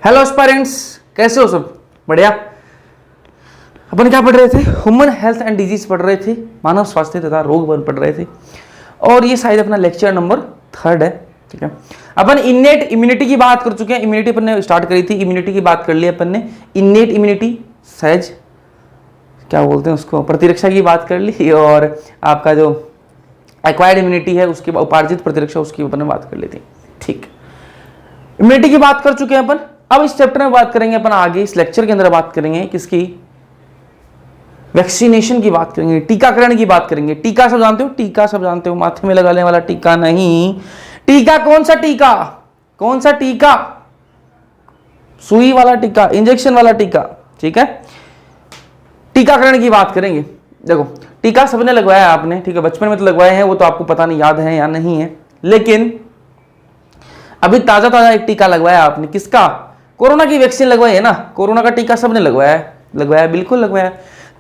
Hello aspirants, कैसे हो सब? बढ़िया। अपन क्या पढ़ रहे थे? ह्यूमन हेल्थ एंड डिजीज पढ़ रहे थे, मानव स्वास्थ्य तथा रोग पढ़ रहे थे। और ये शायद अपना लेक्चर नंबर 3 है। ठीक है, अपन इन्नेट इम्यूनिटी की बात कर चुके हैं। इम्यूनिटी अपन ने स्टार्ट करी थी, इम्यूनिटी की बात कर ली अपन ने। इन्नेट इम्यूनिटी, सहज क्या बोलते हैं उसको, प्रतिरक्षा की बात कर ली। और आपका जो एक्वायर्ड इम्यूनिटी है, उसकी उपार्जित प्रतिरक्षा, उसकी अपन ने बात कर ली थी। ठीक, इम्यूनिटी की बात कर चुके हैं अपन। अब इस चैप्टर में बात करेंगे अपन आगे, इस लेक्चर के अंदर बात करेंगे किसकी? वैक्सीनेशन की बात करेंगे, टीकाकरण की बात करेंगे। टीका सब जानते हो? टीका सब जानते हो, माथे में लगाने वाला टीका नहीं। टीका कौन सा टीका? कौन सा टीका? सुई वाला टीका, इंजेक्शन वाला टीका। ठीक है, टीकाकरण की बात करेंगे। देखो, टीका सबने लगवाया आपने, ठीक है, बचपन में तो लगवाए हैं, वो तो आपको पता नहीं याद है या नहीं है। लेकिन अभी ताजा ताजा एक टीका लगवाया आपने, किसका? कोरोना की वैक्सीन लगवाई है ना। कोरोना का टीका सबने लगवाया है, लगवाया, बिल्कुल लगवाया।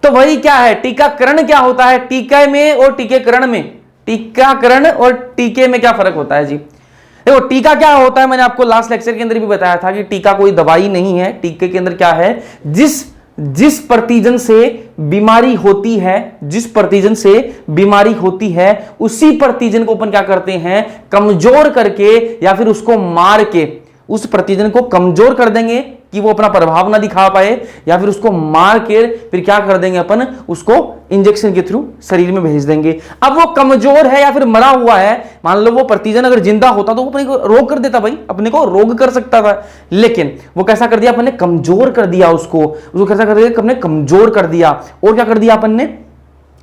तो वही क्या है, टीकाकरण क्या होता है? टीका में और टीकेकरण में, टीकाकरण और टीके में क्या फर्क होता है जी? देखो, टीका क्या होता है, मैंने आपको लास्ट लेक्चर के अंदर भी बताया था कि टीका कोई दवाई नहीं है। टीके के अंदर क्या है, जिस प्रतिजन से बीमारी होती है, जिस प्रतिजन से बीमारी होती है, उसी प्रतिजन को अपन क्या करते हैं, कमजोर करके या फिर उसको मार के उस प्रतिजन को कमजोर कर देंगे कि वो अपना प्रभाव ना दिखा पाए, या फिर उसको मार के फिर क्या कर देंगे अपन, उसको इंजेक्शन के थ्रू शरीर में भेज देंगे। अब वो कमजोर है या फिर मरा हुआ है, मान लो वो प्रतिजन अगर जिंदा होता तो वो अपने को रोग कर देता, भाई अपने को रोग कर सकता था। लेकिन वो कैसा कर दिया अपन ने, कमजोर कर दिया उसको कैसा कर दिया, अपने कमजोर कर दिया। और क्या कर दिया अपन ने,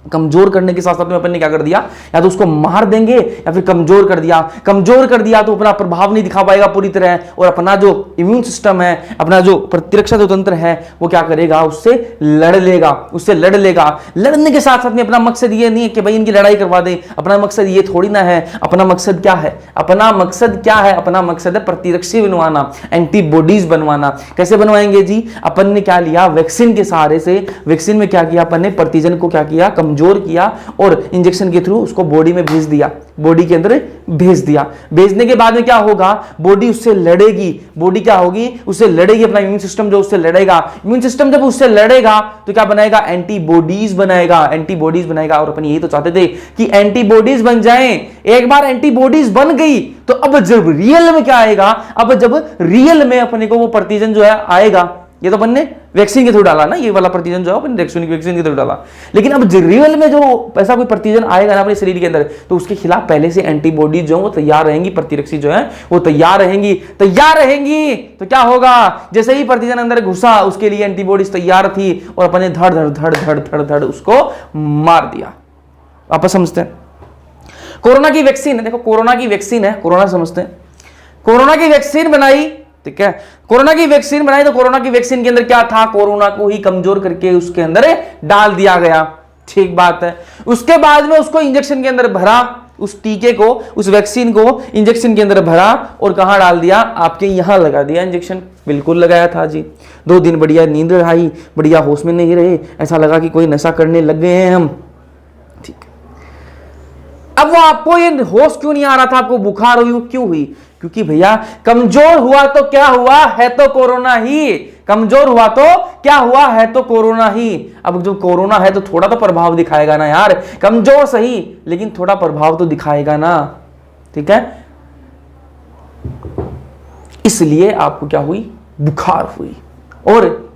कमजोर करने के साथ साथ में अपन ने क्या कर दिया, या तो उसको मार देंगे या फिर कमजोर कर दिया। कमजोर कर दिया तो अपना प्रभाव नहीं दिखा पाएगा पूरी तरह, और अपना जो इम्यून सिस्टम है, अपना जो प्रतिरक्षा जो तंत्र है, वो क्या करेगा, उससे लड़ लेगा, उससे लड़ लेगा। लड़ने के साथ साथ में अपना मकसद ये नहीं है कि भाई इनकी लड़ाई करवा दे, अपना मकसद ये थोड़ी ना है। अपना मकसद क्या है, अपना मकसद क्या है? अपना मकसद है प्रतिरक्षी बनवाना, एंटीबॉडीज बनवाना। कैसे बनवाएंगे जी? अपन ने क्या लिया, वैक्सीन के सहारे से। वैक्सीन में क्या किया अपन ने, प्रतिजन को क्या किया, कमजोर किया, और इंजेक्शन के थ्रू उसको बॉडी में भेज दिया, बॉडी के अंदर भेज दिया। भेजने के बाद में क्या होगा, बॉडी उससे लड़ेगी। बॉडी क्या होगी, उससे लड़ेगी, अपना इम्यून सिस्टम जो उससे लड़ेगा। इम्यून सिस्टम जब उससे लड़ेगा तो क्या बनाएगा, एंटीबॉडीज बनाएगा, एंटीबॉडीज बनाएगा। और अपन यही तो चाहते थे कि एंटीबॉडीज बन जाएं। एक बार एंटीबॉडीज बन गई तो अब जब रियल में क्या आएगा, अब जब रियल में अपने को वो प्रतिजन जो है आएगा, ये तो अपन ने वैक्सीन के थ्रू डाला ना, ये वाला प्रतिजन जो है अपन वैक्सीन के थ्रू डाला। लेकिन अब रियल में जो ऐसा कोई प्रतिजन आएगा ना अपने शरीर के अंदर, तो उसके खिलाफ पहले से एंटीबॉडी जो है वो तैयार रहेंगी, प्रतिरक्षी जो है वो तैयार रहेंगी। तो क्या होगा, जैसे ही प्रतिजन अंदर घुसा, उसके लिए एंटीबॉडीज तैयार थी, और अपन ने धड़ धड़ धड़ धड़ धड़ धड़ उसको मार दिया। आप समझते हैं? कोरोना की वैक्सीन है, देखो कोरोना की वैक्सीन है, कोरोना समझते हैं। कोरोना की वैक्सीन बनाई, ठीक है, कोरोना की वैक्सीन बनाई, तो कोरोना की वैक्सीन के अंदर क्या था, कोरोना को ही कमजोर करके उसके अंदर डाल दिया गया। ठीक बात है। उसके बाद में उसको इंजेक्शन के अंदर भरा, उस टीके को, उस वैक्सीन को इंजेक्शन के अंदर भरा, और कहां डाल दिया, आपके यहां लगा दिया इंजेक्शन। बिल्कुल लगाया था जी। 2 दिन बढ़िया नींद आई, बढ़िया होश में नहीं रहे, ऐसा लगा कि कोई नशा करने लग गए हैं हम। ठीक, अब वो आपको ये होश क्यों नहीं आ रहा था, आपको बुखार हुई क्यों हुई? क्योंकि भैया कमजोर हुआ तो क्या हुआ, है तो कोरोना ही। कमजोर हुआ तो क्या हुआ, है तो कोरोना ही। अब जो कोरोना है तो थोड़ा तो प्रभाव दिखाएगा ना यार, कमजोर सही लेकिन थोड़ा प्रभाव तो दिखाएगा ना। ठीक है, इसलिए आपको क्या हुई, बुखार हुई, और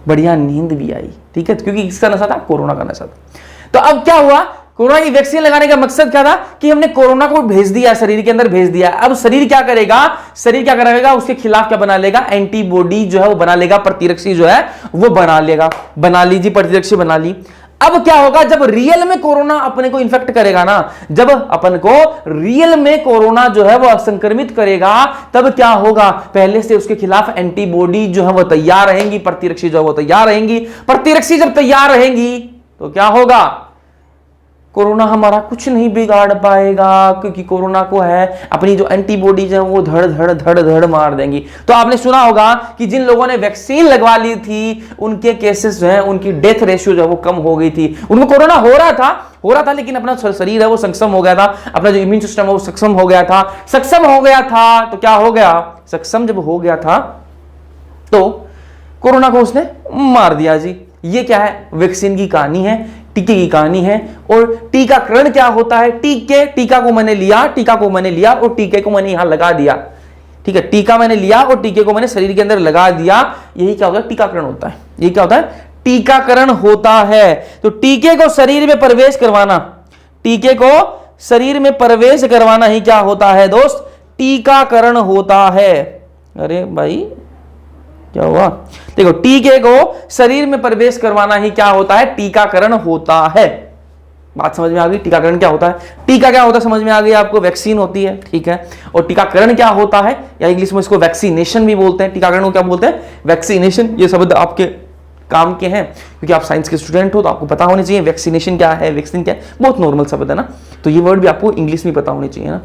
बढ़िया नींद भी आई। ठीक है, क्योंकि किसका नशा था, कोरोना का नशा था। तो अब क्या हुआ, कोरोना की वैक्सीन लगाने का मकसद क्या था, कि हमने कोरोना को भेज दिया, शरीर के अंदर भेज दिया। अब शरीर क्या करेगा, शरीर क्या करेगा, उसके खिलाफ क्या बना लेगा, एंटीबॉडी जो है वो बना लेगा, प्रतिरक्षी जो है वो बना लेगा। बना लीजिए, प्रतिरक्षी बना ली। अब क्या होगा, जब रियल में कोरोना अपने को इन्फेक्ट करेगा ना, जब अपन को रियल में कोरोना जो है वो संक्रमित करेगा, तब क्या होगा, पहले से उसके खिलाफ एंटीबॉडी जो है वो तैयार रहेंगी, प्रतिरक्षी जो है वो तैयार रहेंगी। प्रतिरक्षी जब तैयार रहेंगी तो क्या होगा, कोरोना हमारा कुछ नहीं बिगाड़ पाएगा, क्योंकि कोरोना को है अपनी जो एंटीबॉडीज है वो धड़ धड़ धड़ धड़ मार देंगी। तो आपने सुना होगा कि जिन लोगों ने वैक्सीन लगवा ली थी, उनके केसेस जो है, उनकी डेथ रेशियो जो है वो कम हो गई थी। उनको कोरोना हो रहा था, हो रहा था, लेकिन अपना शरीर है वो सक्षम हो गया था, अपना जो इम्यून सिस्टम है वो सक्षम हो गया था। सक्षम हो गया था तो क्या हो गया, सक्षम जब हो गया था तो कोरोना को उसने मार दिया जी। ये क्या है, वैक्सीन की कहानी है, टीके की कहानी है। और टीकाकरण क्या होता है, टीका को मैंने लिया और टीके को मैंने यहां लगा दिया, ठीक है, टीका मैंने लिया और टीके को मैंने शरीर के अंदर लगा दिया, यही क्या होता है, टीकाकरण होता है। यही क्या होता है, टीकाकरण होता है। तो टीके को शरीर में प्रवेश करवाना, टीके को शरीर में प्रवेश करवाना ही क्या होता है दोस्त, टीकाकरण होता है। अरे भाई क्या हुआ, देखो टीके को शरीर में प्रवेश करवाना ही क्या होता है, टीकाकरण होता है। बात समझ में आ गई, टीकाकरण क्या होता है, टीका क्या होता है समझ में आ गई आपको, वैक्सीन होती है, ठीक है। और टीकाकरण क्या होता है, या इंग्लिश में इसको वैक्सीनेशन भी बोलते हैं, टीकाकरण को क्या बोलते हैं, वैक्सीनेशन। ये शब्द आपके काम के हैं क्योंकि आप साइंस के स्टूडेंट हो तो आपको पता होनी चाहिए वैक्सीनेशन क्या है, वैक्सीन क्या है, बहुत नॉर्मल शब्द है ना, तो ये वर्ड भी आपको इंग्लिश में पता होनी चाहिए ना।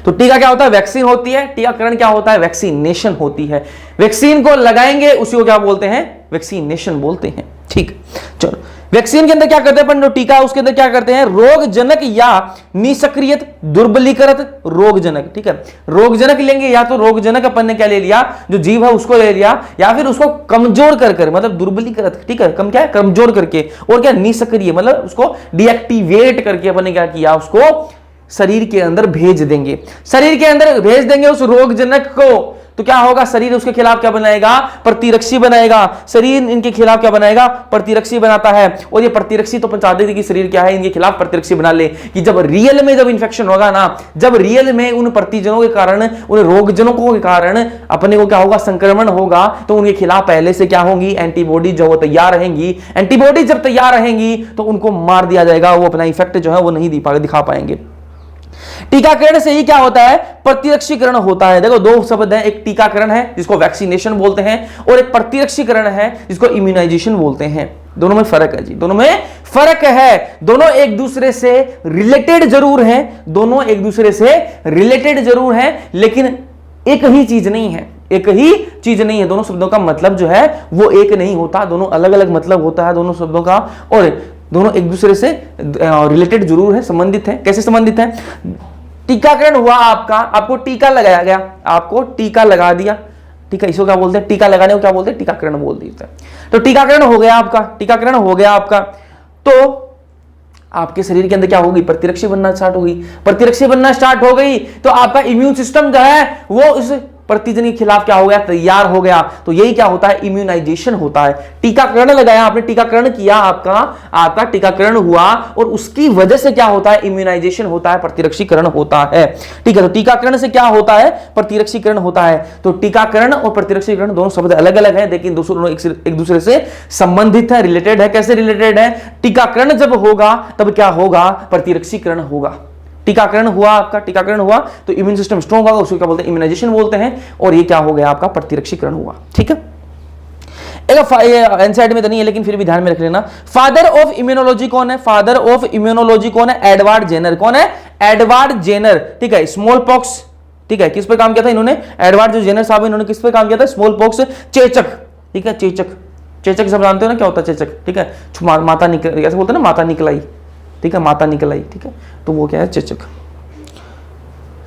तो टीका क्या होता है, वैक्सीन होती है। टीकाकरण क्या होता है, वैक्सीनेशन होती है। वैक्सीन को लगाएंगे उसी को क्या बोलते हैं, वैक्सीनेशन बोलते हैं, ठीक। चलो वैक्सीन के अंदर क्या करते हैं अपन, जो टीका है उसके अंदर क्या करते हैं, रोगजनक या निष्क्रियत दुर्बलीकृत रोगजनक, ठीक है। रोगजनक लेंगे, या तो रोगजनक अपन ने क्या ले लिया, जो जीव है उसको ले लिया, या फिर उसको कमजोर कर मतलब दुर्बलीकृत, ठीक है, कम क्या है, कमजोर करके, और क्या निष्क्रिय मतलब उसको डीएक्टिवेट करके अपन ने क्या किया, उसको शरीर के अंदर भेज देंगे। शरीर के अंदर भेज देंगे उस रोगजनक को, तो क्या होगा, शरीर उसके खिलाफ क्या बनाएगा, प्रतिरक्षी बनाएगा। शरीर इनके खिलाफ क्या बनाएगा, प्रतिरक्षी बनाता है। और ये प्रतिरक्षी तो अपन चाहते थे कि शरीर क्या है, इनके खिलाफ प्रतिरक्षी बना ले, कि जब रियल में जब इंफेक्शन होगा ना, जब रियल में उन प्रतिजनों के कारण, उन रोगजनकों के कारण अपने को क्या होगा, संक्रमण होगा, तो उनके खिलाफ पहले से क्या होंगी, एंटीबॉडी जो तैयार रहेंगी। एंटीबॉडी जब तैयार रहेंगी तो उनको मार दिया जाएगा, वो अपना इफेक्ट जो है वो नहीं दिखा पाएंगे। टीकाकरण से ही क्या होता है, प्रतिरक्षीकरण होता है। देखो दो शब्द हैं, एक टीकाकरण है जिसको वैक्सीनेशन बोलते हैं, और एक प्रतिरक्षीकरण है जिसको इम्यूनाइजेशन बोलते हैं। दोनों में फर्क है जी, दोनों में फर्क है। दोनों एक दूसरे से रिलेटेड जरूर हैं, दोनों एक दूसरे से रिलेटेड जरूर हैं, लेकिन एक ही चीज नहीं है, एक ही चीज नहीं है। दोनों शब्दों का मतलब जो है वो एक नहीं होता, दोनों अलग अलग मतलब होता है दोनों शब्दों का, और दोनों एक दूसरे से रिलेटेड जरूर है, संबंधित है। कैसे संबंधित है, टीकाकरण हुआ आपका, आपको टीका लगाया गया, आपको टीका लगा दिया, ठीक है, इसको क्या बोलते हैं, टीका लगाने को क्या बोलते हैं, टीकाकरण बोल देते हैं। तो टीकाकरण हो गया आपका, टीकाकरण हो गया आपका, तो आपके शरीर के अंदर क्या होगी, प्रतिरक्षी बनना स्टार्ट होगी। प्रतिरक्षी बनना स्टार्ट हो गई तो आपका इम्यून सिस्टम जो है वो इस प्रतिजन के खिलाफ क्या हो गया, तैयार हो गया। तो यही क्या होता है, इम्यूनाइजेशन होता है। टीकाकरण लगाया आपने, टीकाकरण किया, आपका टीकाकरण हुआ, और उसकी वजह से क्या होता है, इम्यूनाइजेशन होता है, प्रतिरक्षीकरण होता है, ठीक है। तो टीकाकरण से क्या होता है, प्रतिरक्षीकरण होता है। तो टीकाकरण और प्रतिरक्षीकरण दोनों शब्द अलग अलग है, लेकिन दोनों एक दूसरे से संबंधित है, रिलेटेड है। कैसे रिलेटेड है, टीकाकरण जब होगा तब क्या होगा, प्रतिरक्षीकरण होगा। टीकाकरण हुआ आपका, टीकाकरण हुआ तो इम्यून सिस्टम स्ट्रॉन्ग होगा, उसको क्या बोलते हैं, इम्यूनाइजेशन बोलते हैं। और ये क्या हो गया, आपका प्रतिरक्षीकरण हुआ, ठीक है। एनसाइड में तो नहीं है लेकिन फिर भी ध्यान में रख लेना। फादर ऑफ इम्यूनोलॉजी कौन है, फादर ऑफ इम्यूनोलॉजी कौन है, एडवर्ड जेनर। कौन है, एडवर्ड जेनर, ठीक है। स्मॉल पॉक्स, ठीक है, किस पर काम किया था इन्होंने, एडवर्ड जो जेनर साहब इन्होंने किस पर काम किया था, स्मॉल पॉक्स, चेचक, ठीक है, चेचक। चेचक सब जानते हो ना क्या होता है चेचक, ठीक है, माता निकल, ऐसे बोलते हैं ना, माता निकलाई, ठीक है, माता निकल आई, ठीक है, तो वो क्या है, चेचक।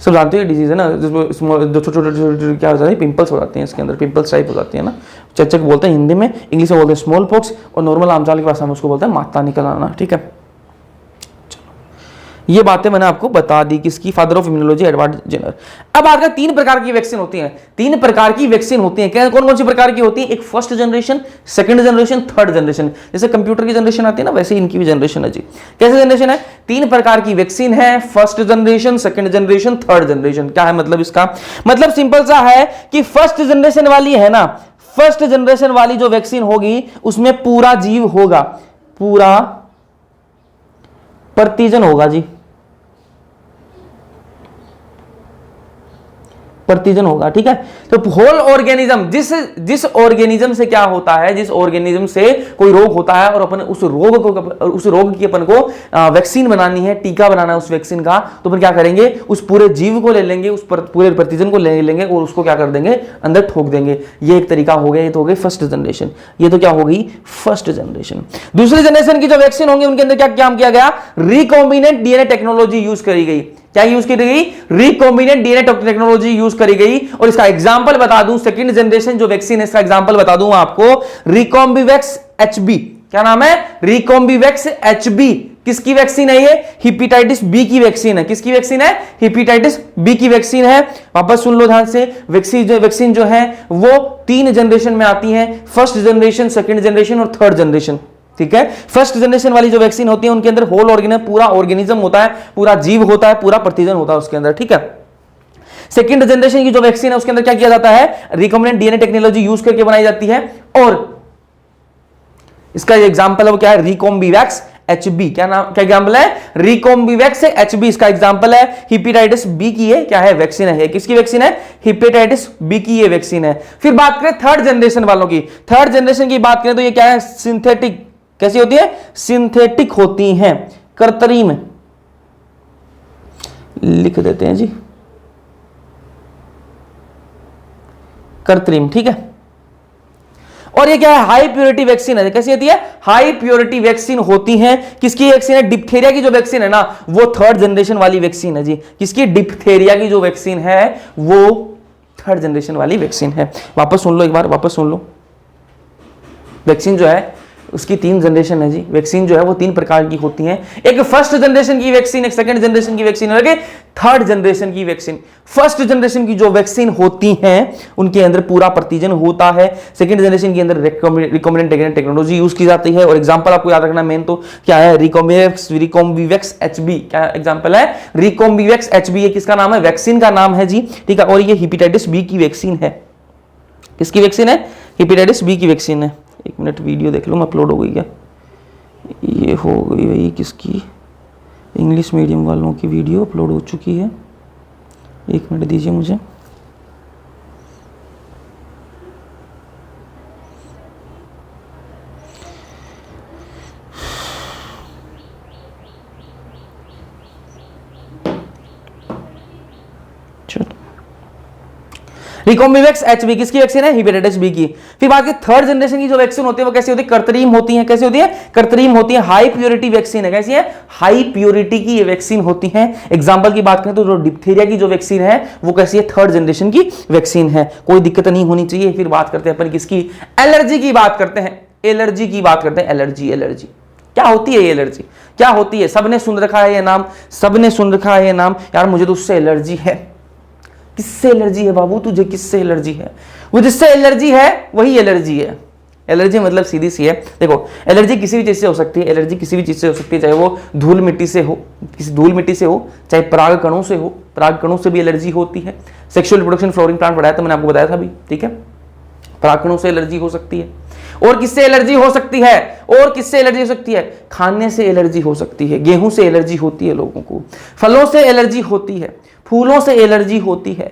सब जानते हैं डिजीज है ना, जो छोटे छोटे क्या हो जाते हैं, पिंपल्स हो जाते हैं इसके अंदर, पिंपल्स टाइप हो जाती है ना, चेचक बोलते हैं हिंदी में, इंग्लिश में बोलते हैं स्मॉल पॉक्स, और नॉर्मल आमचाल की भाषा में उसको बोलते हैं माता निकल आना, ठीक है। ये बातें मैंने आपको बता दी, किसकी, father of immunology Edward Jenner. अब आगे 3 प्रकार की वैक्सीन होती हैं, 3 प्रकार की वैक्सीन होती हैं। कौन कौन सी प्रकार की होती है, एक first generation, second generation, third generation. जैसे कंप्यूटर की जनरेशन आती है ना, वैसे इनकी भी जनरेशन है जी। कैसे जनरेशन है, 3 प्रकार की वैक्सीन है, first generation, second generation, third generation. क्या है मतलब इसका, मतलब सिंपल सा है कि फर्स्ट जनरेशन वाली है ना, फर्स्ट जनरेशन वाली जो वैक्सीन होगी उसमें पूरा जीव होगा, पूरा प्रतिजन होगा जी, प्रतिजन होगा, ठीक है। तो होल ऑर्गेनिज्म, जिस ऑर्गेनिज्म से क्या होता है, जिस ऑर्गेनिज्म से कोई रोग होता है और अपन उस रोग की अपन को वैक्सीन बनानी है, टीका बनाना है उस वैक्सीन का, तो अपन क्या करेंगे, उस पूरे जीव को ले लेंगे, उस पूरे प्रतिजन को ले लेंगे और उसको क्या कर देंगे, अंदर ठोक देंगे। ये एक तरीका हो गया, ये तो हो गई फर्स्ट जनरेशन। ये तो क्या हो गई, फर्स्ट जनरेशन। दूसरी जनरेशन की जो वैक्सीन होंगे उनके अंदर क्या काम किया गया, रिकॉम्बिनेंट डीएनए टेक्नोलॉजी यूज करी गई। क्या यूज की गई, रिकॉम्बिनेंट डीएनए टेक्नोलॉजी यूज करी गई। और इसका एग्जांपल बता दूं, सेकंड जनरेशन जो वैक्सीन है इसका एग्जांपल बता दूं आपको, रिकॉम्बिवैक्स एचबी। क्या नाम है, रिकॉम्बिवैक्स एचबी। किसकी वैक्सीन है ये, हेपेटाइटिस बी की वैक्सीन है। किसकी वैक्सीन है, हेपेटाइटिस बी की वैक्सीन है। वापस सुन लो ध्यान से, वैक्सीन जो है वो 3 जनरेशन में आती है, फर्स्ट जनरेशन, सेकंड जनरेशन और थर्ड जनरेशन, ठीक है। फर्स्ट जनरेशन वाली जो वैक्सीन होती है उनके अंदर होल ऑर्गेनिज्म, पूरा ऑर्गेनिज्म होता है, पूरा जीव होता है, पूरा प्रतिजन होता है उसके अंदर, ठीक है। सेकंड जनरेशन की जो वैक्सीन है उसके अंदर क्या किया जाता है, रिकॉम्बिनेंट डीएनए टेक्नोलॉजी यूज करके बनाई जाती है। और इसका एग्जांपल है वो क्या है, रिकॉम्बिवैक्स एचबी। क्या एग्जांपल है, रिकॉम्बिवैक्स एचबी इसका एग्जांपल है। हेपेटाइटिस बी की ये क्या है, वैक्सीन है। किसकी वैक्सीन है, हेपेटाइटिस बी की ये वैक्सीन है। फिर बात करें थर्ड जनरेशन वालों की, थर्ड जनरेशन की बात करें तो ये क्या है, सिंथेटिक। कैसी होती है, सिंथेटिक होती हैं, कृत्रिम लिख देते हैं जी, कृत्रिम, ठीक है। और ये क्या है, हाई प्योरिटी वैक्सीन है। कैसी होती है, हाई प्योरिटी वैक्सीन होती है। किसकी वैक्सीन है, डिप्थेरिया की जो वैक्सीन है ना, वो थर्ड जनरेशन वाली वैक्सीन है जी। किसकी, डिप्थेरिया की जो वैक्सीन है वो थर्ड जनरेशन वाली वैक्सीन है। वापस सुन लो एक बार, वापस सुन लो। वैक्सीन जो है उसकी 3 जनरेशन है जी। वैक्सीन जो है वो 3 प्रकार की होती हैं, एक फर्स्ट जनरेशन की वैक्सीन, एक सेकंड जनरेशन की वैक्सीन और एक थर्ड जनरेशन की वैक्सीन। फर्स्ट जनरेशन की जो वैक्सीन होती हैं उनके अंदर पूरा प्रतिजन होता है। सेकंड जनरेशन के अंदर रिकॉम्बिनेंट टेक्नोलॉजी यूज की जाती है। और एग्जांपल आपको याद रखना मेन तो क्या है, रिकॉम्बिवैक्स एचबी। क्या एग्जांपल है, रिकॉम्बिवैक्स एचबी। ये किसका नाम है, वैक्सीन का नाम है जी, ठीक है। और ये हेपेटाइटिस बी की वैक्सीन है। किसकी वैक्सीन है, हेपेटाइटिस बी की वैक्सीन है। एक मिनट वीडियो देख लो, अपलोड हो गई क्या, ये हो गई भाई, किसकी, इंग्लिश मीडियम वालों की वीडियो अपलोड हो चुकी है। एक मिनट दीजिए मुझे। रिकॉम्बिवैक्स एचबी किसकी वैक्सीन है, हेपेटाइटिस बी की। फिर बात की थर्ड जनरेशन की जो वैक्सीन होती है वो कैसी होती है, कृत्रिम होती है। कैसी होती है, कृत्रिम होती है, हाई प्योरिटी वैक्सीन है। कैसी है, हाई प्योरिटी की ये वैक्सीन होती है। एग्जांपल की बात करें तो जो डिप्थेरिया की जो वैक्सीन है वो कैसी है, थर्ड जनरेशन की वैक्सीन है। कोई दिक्कत नहीं होनी चाहिए। फिर बात करते हैं अपन किसकी, एलर्जी की बात करते हैं। एलर्जी की बात करते हैं, एलर्जी। एलर्जी क्या होती है, एलर्जी क्या होती है, सबने सुन रखा है ये नाम, सबने सुन रखा है ये नाम। यार मुझे तो उससे एलर्जी है। किससे एलर्जी है बाबू, तुझे किससे एलर्जी है, वो जिससे एलर्जी है वही एलर्जी है। एलर्जी मतलब सीधी सी है, देखो एलर्जी किसी भी चीज से हो सकती है। एलर्जी किसी भी चीज से हो सकती है, चाहे वो धूल मिट्टी से हो, किसी धूल मिट्टी से हो, चाहे पराग कणों से हो, पराग कणों से भी एलर्जी होती है। सेक्सुअल रिप्रोडक्शन फ्लोरिंग प्लांट पढ़ाया तो मैंने आपको बताया था भी, ठीक है। पराग कणों से एलर्जी हो सकती है। और किससे एलर्जी हो सकती है, और किससे एलर्जी हो सकती है, खाने से एलर्जी हो सकती है। गेहूं से एलर्जी होती है लोगों को, फलों से एलर्जी होती है, फूलों से एलर्जी होती है,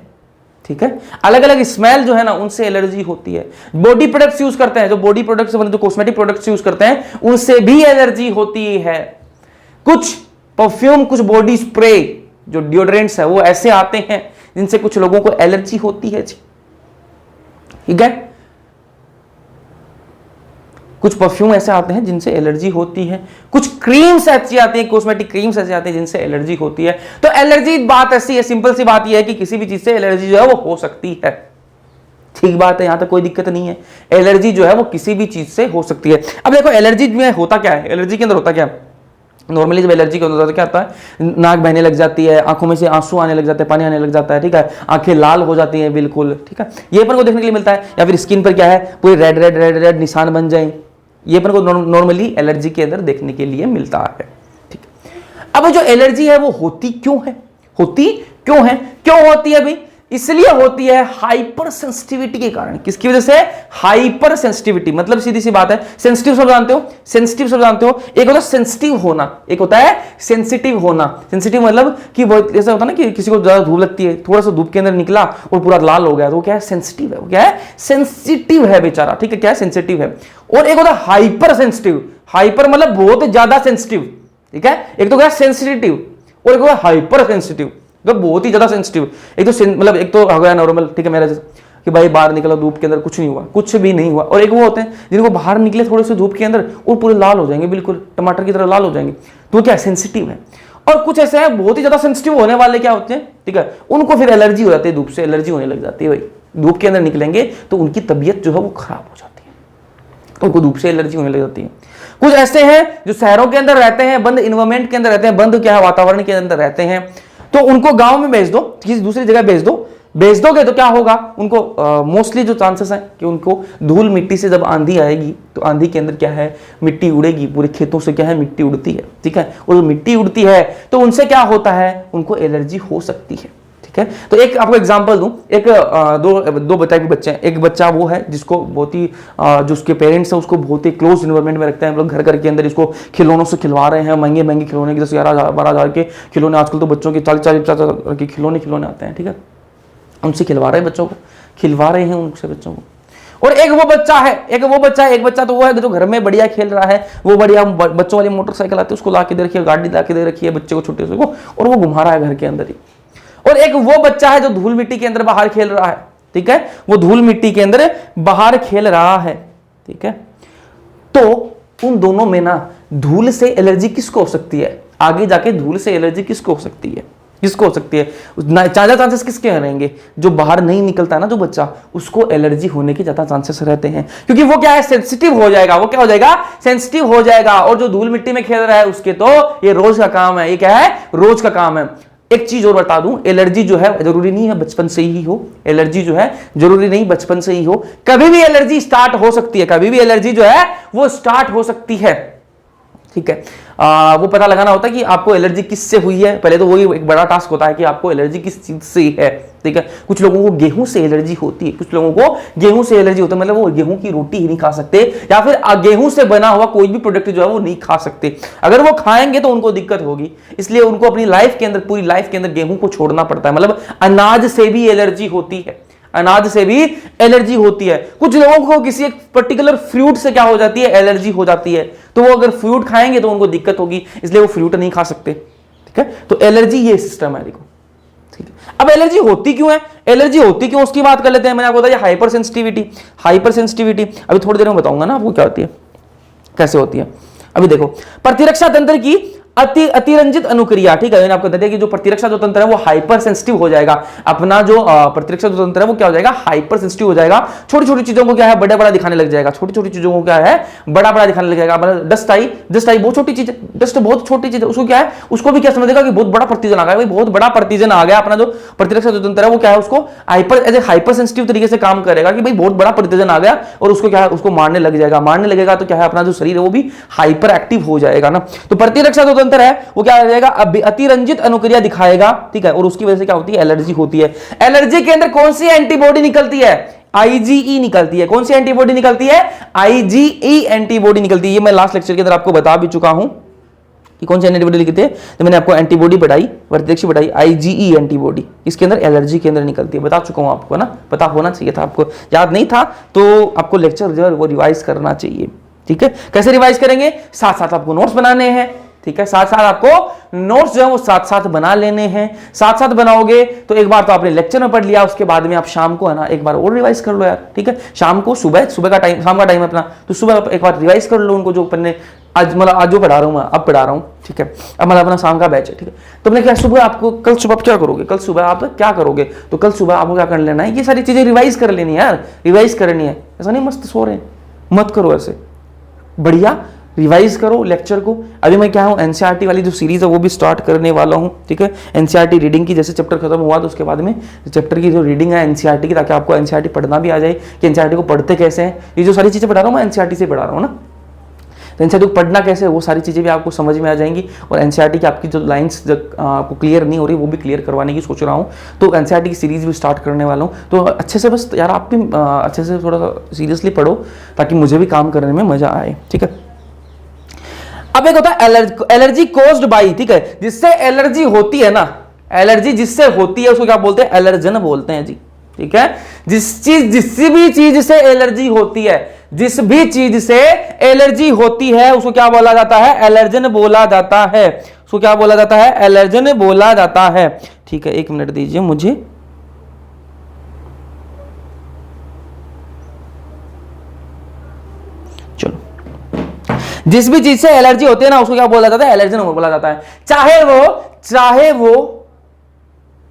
ठीक है। अलग अलग स्मेल जो है ना उनसे एलर्जी होती है। बॉडी प्रोडक्ट्स यूज करते हैं, जो बॉडी प्रोडक्ट्स जो कॉस्मेटिक प्रोडक्ट्स यूज करते हैं उनसे भी एलर्जी होती है। कुछ परफ्यूम, कुछ बॉडी स्प्रे जो डिओड्रेंट्स है वो ऐसे आते हैं जिनसे कुछ लोगों को एलर्जी होती है, ठीक है। कुछ परफ्यूम ऐसे आते हैं जिनसे एलर्जी होती है, कुछ क्रीम्स ऐसी आती हैं, कॉस्मेटिक क्रीम्स ऐसे आते हैं जिनसे एलर्जी होती है। तो एलर्जी बात ऐसी है, सिंपल सी बात यह है कि किसी भी चीज से एलर्जी जो है वो हो सकती है, ठीक बात है, यहां तक कोई दिक्कत नहीं है। एलर्जी जो है वो किसी भी चीज से हो सकती है। अब देखो एलर्जी में होता क्या है, एलर्जी के अंदर होता क्या है, नॉर्मली जब एलर्जी के अंदर होता क्या होता है, नाक बहने लग जाती है, आंखों में से आंसू आने लग जाते हैं, पानी आने लग जाता है, ठीक है, आंखें लाल हो जाती हैं बिल्कुल, ठीक है, ये अपन को देखने के लिए मिलता है। या फिर स्किन पर क्या है, पूरे रेड रेड रेड रेड निशान बन जाए, ये अपन को नॉर्मली एलर्जी के अंदर देखने के लिए मिलता है, ठीक है। अब जो एलर्जी है वो होती क्यों है, होती क्यों है, क्यों होती है भाई, इसलिए होती है हाइपर सेंसिटिविटी के कारण। किसकी वजह से? Hyper sensitivity. मतलब सीधी सी बात है, सेंसिटिव सब जानते हो, सेंसिटिव सब जानते हो। एक होता है सेंसिटिव होना, एक होता है सेंसिटिव होना। सेंसिटिव मतलब कि वो ऐसा होता है ना कि किसी को ज्यादा धूप लगती है, थोड़ा सा धूप के अंदर निकला और पूरा लाल हो गया, तो वो क्या है? सेंसिटिव है। वो क्या है? सेंसिटिव है बेचारा, ठीक है, क्या है? सेंसिटिव है। और एक होता है हाइपर सेंसिटिव। हाइपर मतलब बहुत ज्यादा सेंसिटिव, ठीक है। एक तो क्या? सेंसिटिव, और एक होता है हाइपर सेंसिटिव, तो बहुत ही ज्यादा सेंसिटिव। एक तो मतलब एक तो हो गया नॉर्मल, ठीक है, मेरा जैसे कि भाई बाहर निकला धूप के अंदर कुछ नहीं हुआ, कुछ भी नहीं हुआ। और एक वो होते हैं जिनको बाहर निकले थोड़े से धूप के अंदर और पूरे लाल हो जाएंगे, बिल्कुल टमाटर की तरह लाल हो जाएंगे, तो क्या? सेंसिटिव है। और कुछ ऐसे हैं बहुत ही ज्यादा सेंसिटिव होने वाले क्या होते हैं, ठीक है, उनको फिर एलर्जी हो जाती है, धूप से एलर्जी होने लग जाती है। भाई धूप के अंदर निकलेंगे तो उनकी तबीयत जो है वो खराब हो जाती है, उनको धूप से एलर्जी होने लग जाती है। कुछ ऐसे हैं जो शहरों के अंदर रहते हैं, बंद इन्वायरमेंट के अंदर रहते हैं, बंद क्या है वातावरण के अंदर रहते हैं, तो उनको गांव में भेज दो, किसी दूसरी जगह भेज दो। भेज दोगे तो क्या होगा? उनको मोस्टली जो चांसेस हैं कि उनको धूल मिट्टी से जब आंधी आएगी तो आंधी के अंदर क्या है? मिट्टी उड़ेगी, पूरे खेतों से क्या है? मिट्टी उड़ती है, ठीक है। और मिट्टी उड़ती है तो उनसे क्या होता है? उनको एलर्जी हो सकती है, ठीक है। तो एक आपको एग्जांपल दूं, एक दो टाइप के बच्चे हैं। एक बच्चा वो है जिसको बहुत ही जो उसके पेरेंट्स है उसको बहुत ही क्लोज इन्वायरमेंट में रखते हैं, मतलब घर के अंदर इसको खिलौनों से खिलवा रहे हैं, महंगे महंगे खिलौने की 10-11-12 हज़ार के खिलौने, आजकल तो बच्चों के 40-50 के खिलौने आते हैं, ठीक है, उनसे खिलवा रहे हैं बच्चों को, खिलवा रहे हैं उनसे बच्चों को। और एक बच्चा तो वो है जो घर में बढ़िया खेल रहा है, वो बढ़िया बच्चों वाली मोटरसाइकिल आती है उसको ला के दे रखी है, गाड़ी ला के दे रखी है बच्चे को, छोटे से को, और वो घुमा रहा है घर के अंदर ही। और एक वो बच्चा है जो धूल मिट्टी के अंदर बाहर खेल रहा है, ठीक है, वो धूल मिट्टी के अंदर बाहर खेल रहा है, ठीक है। तो उन दोनों में ना धूल से एलर्जी किसको हो सकती है? आगे जाके धूल से एलर्जी किसको हो सकती है? किसको हो सकती है? ज्यादा चांसेस किसके रहेंगे? जो बाहर नहीं निकलता है ना जो बच्चा, उसको एलर्जी होने के ज्यादा चांसेस रहते हैं, क्योंकि वो क्या है? सेंसिटिव हो जाएगा। वो क्या हो जाएगा? सेंसिटिव हो जाएगा। और जो धूल मिट्टी में खेल रहा है उसके तो ये रोज का काम है। ये क्या है? रोज का काम है। एक चीज और बता दूं, एलर्जी जो है जरूरी नहीं है बचपन से ही हो, एलर्जी जो है जरूरी नहीं बचपन से ही हो, कभी भी एलर्जी स्टार्ट हो सकती है, कभी भी एलर्जी जो है वो स्टार्ट हो सकती है, ठीक है। वो पता लगाना होता है कि आपको एलर्जी किससे हुई है। पहले तो वही एक बड़ा टास्क होता है कि आपको एलर्जी किस चीज से है, ठीक है। कुछ लोगों को गेहूं से एलर्जी होती है, कुछ लोगों को गेहूं से एलर्जी होता है, मतलब वो गेहूं की रोटी ही नहीं खा सकते, या फिर गेहूं से बना हुआ कोई भी प्रोडक्ट जो है वो नहीं खा सकते। अगर वो खाएंगे तो उनको दिक्कत होगी, इसलिए उनको अपनी लाइफ के अंदर, पूरी लाइफ के अंदर गेहूं को छोड़ना पड़ता है। मतलब अनाज से भी एलर्जी होती है, अनाज से भी एलर्जी होती है। कुछ लोगों को किसी एक पर्टिकुलर फ्रूट से क्या हो जाती है? एलर्जी हो जाती है, तो वो अगर फ्रूट खाएंगे तो उनको दिक्कत होगी, इसलिए वो फ्रूट नहीं खा सकते, ठीक है। तो एलर्जी ये सिस्टम है, देखो, ठीक है। अब एलर्जी होती क्यों है? एलर्जी होती क्यों उसकी बात कर लेते हैं। मैंने आपको बताया हाइपर सेंसिटिविटी, हाइपर सेंसिटिविटी अभी थोड़ी देर में बताऊंगा ना आपको क्या होती है, कैसे होती है। अभी देखो, प्रतिरक्षा तंत्र की अतिरंजित अनुक्रिया, ठीक है, मैंने आपको बता दिया कि जो प्रतिरक्षा जो तंत्र है वो हाइपर सेंसिटिव हो जाएगा। अपना जो प्रतिरक्षा जो तंत्र है वो क्या हो जाएगा? हाइपर सेंसिटिव हो जाएगा। छोटी छोटी चीजों को क्या है? बड़ा बड़ा दिखाने लग जाएगा। छोटी छोटी चीजों को क्या है? बड़ा बड़ा दिखाने लग जाएगा। मतलब डस्ट आई बहुत छोटी चीज है, डस्ट बहुत छोटी चीज है, उसको क्या है? उसको भी क्या समझेगा कि बहुत बड़ा प्रतिजन आ गया, भाई बहुत बड़ा प्रतिजन आ गया। अपना जो प्रतिरक्षा जो तंत्र है वो क्या है? उसको हाइपर सेंसिटिव तरीके से काम करेगा कि भाई बहुत बड़ा प्रतिजन आ गया, और उसको क्या है? उसको मारने लग जाएगा। मारने लगेगा तो क्या है? अपना जो शरीर है वो भी हाइपर एक्टिव हो जाएगा ना। तो प्रतिरक्षा जो तंत्र है वो क्या जाएगा? अतिरंजित अनुक्रिया दिखाएगा, ठीक है, और उसकी वजह से क्या होती है? एलर्जी होती है। एलर्जी के अंदर कौन सी एंटीबॉडी निकलती है? आईजीई निकलती है। कौन सी एंटीबॉडी निकलती है? आईजीई एंटीबॉडी निकलती है। ये मैं लास्ट लेक्चर के अंदर आपको बता भी चुका हूं कि कौन सी एंटीबॉडी निकलती है। तो मैंने आपको एंटीबॉडी बढ़ाई, प्रतिरक्षा बढ़ाई, आईजीई एंटीबॉडी इसके अंदर एलर्जी के अंदर निकलती है। बता चुका हूं आपको ना, पता होना चाहिए था, आपको याद नहीं था तो आपको लेक्चर जो है वो रिवाइज करना चाहिए, ठीक है। कैसे रिवाइज करेंगे? साथ साथ आपको नोट्स बनाने हैं, ठीक है, साथ साथ आपको नोट्स जो है वो साथ साथ बना लेने हैं। साथ साथ बनाओगे तो एक बार तो आपने लेक्चर में पढ़ लिया, उसके बाद में आप शाम को है ना एक बार और रिवाइज कर लो यार, ठीक है। शाम को सुबह का टाइम, शाम का टाइम है अपना, तो सुबह एक बार रिवाइज कर लो उनको, जो अपने आज मतलब आज जो पढ़ा रहा हूं मैं, अब पढ़ा रहा हूं, ठीक है। अब मतलब अपना शाम का बैच है, ठीक है। तो मैंने क्या सुबह आपको, कल सुबह आप क्या करोगे? कल सुबह आप क्या करोगे? तो कल सुबह आपको क्या कर लेना है? ये सारी चीजें रिवाइज कर लेनी है यार, रिवाइज करनी है। ऐसा नहीं मस्त सो रहे हैं, मत करो ऐसे, बढ़िया रिवाइज करो लेक्चर को। अभी मैं क्या हूँ, एनसीईआरटी वाली जो सीरीज है वो भी स्टार्ट करने वाला हूँ, ठीक है। एनसीईआरटी रीडिंग की, जैसे चैप्टर खत्म हुआ तो उसके बाद में चैप्टर की जो रीडिंग है एनसीईआरटी की, ताकि आपको एनसीईआरटी पढ़ना भी आ जाए कि एनसीईआरटी को पढ़ते कैसे हैं। ये जो सारी चीजें पढ़ा रहा हूँ मैं एनसीईआरटी से पढ़ा रहा हूँ ना। तो एनसीईआरटी को पढ़ना कैसे, वो सारी चीज़ें भी आपको समझ में आ जाएंगी। और एनसीईआरटी की आपकी जो लाइन्स आपको क्लियर नहीं हो रही वो भी क्लियर करवाने की सोच रहा हूँ। तो एनसीईआरटी की सीरीज भी स्टार्ट करने वाला हूँ। तो अच्छे से बस यार आप भी अच्छे से थोड़ा सीरियसली पढ़ो ताकि मुझे भी काम करने में मजा आए, ठीक है। अब एक होता है एलर्जी कोज्ड बाई, ठीक है, जिससे एलर्जी होती है ना, एलर्जी जिससे होती है उसको क्या बोलते हैं, एलर्जन बोलते हैं जी, ठीक है। जिस भी चीज से एलर्जी होती है, जिस भी चीज से एलर्जी होती है उसको क्या बोला जाता है, एलर्जन बोला जाता है। उसको क्या बोला जाता है, एलर्जन बोला जाता है, ठीक है। 1 मिनट दीजिए मुझे। चलो, जिस भी चीज से एलर्जी होती है ना उसको क्या बोला जाता है, एलर्जन बोला जाता है। चाहे वो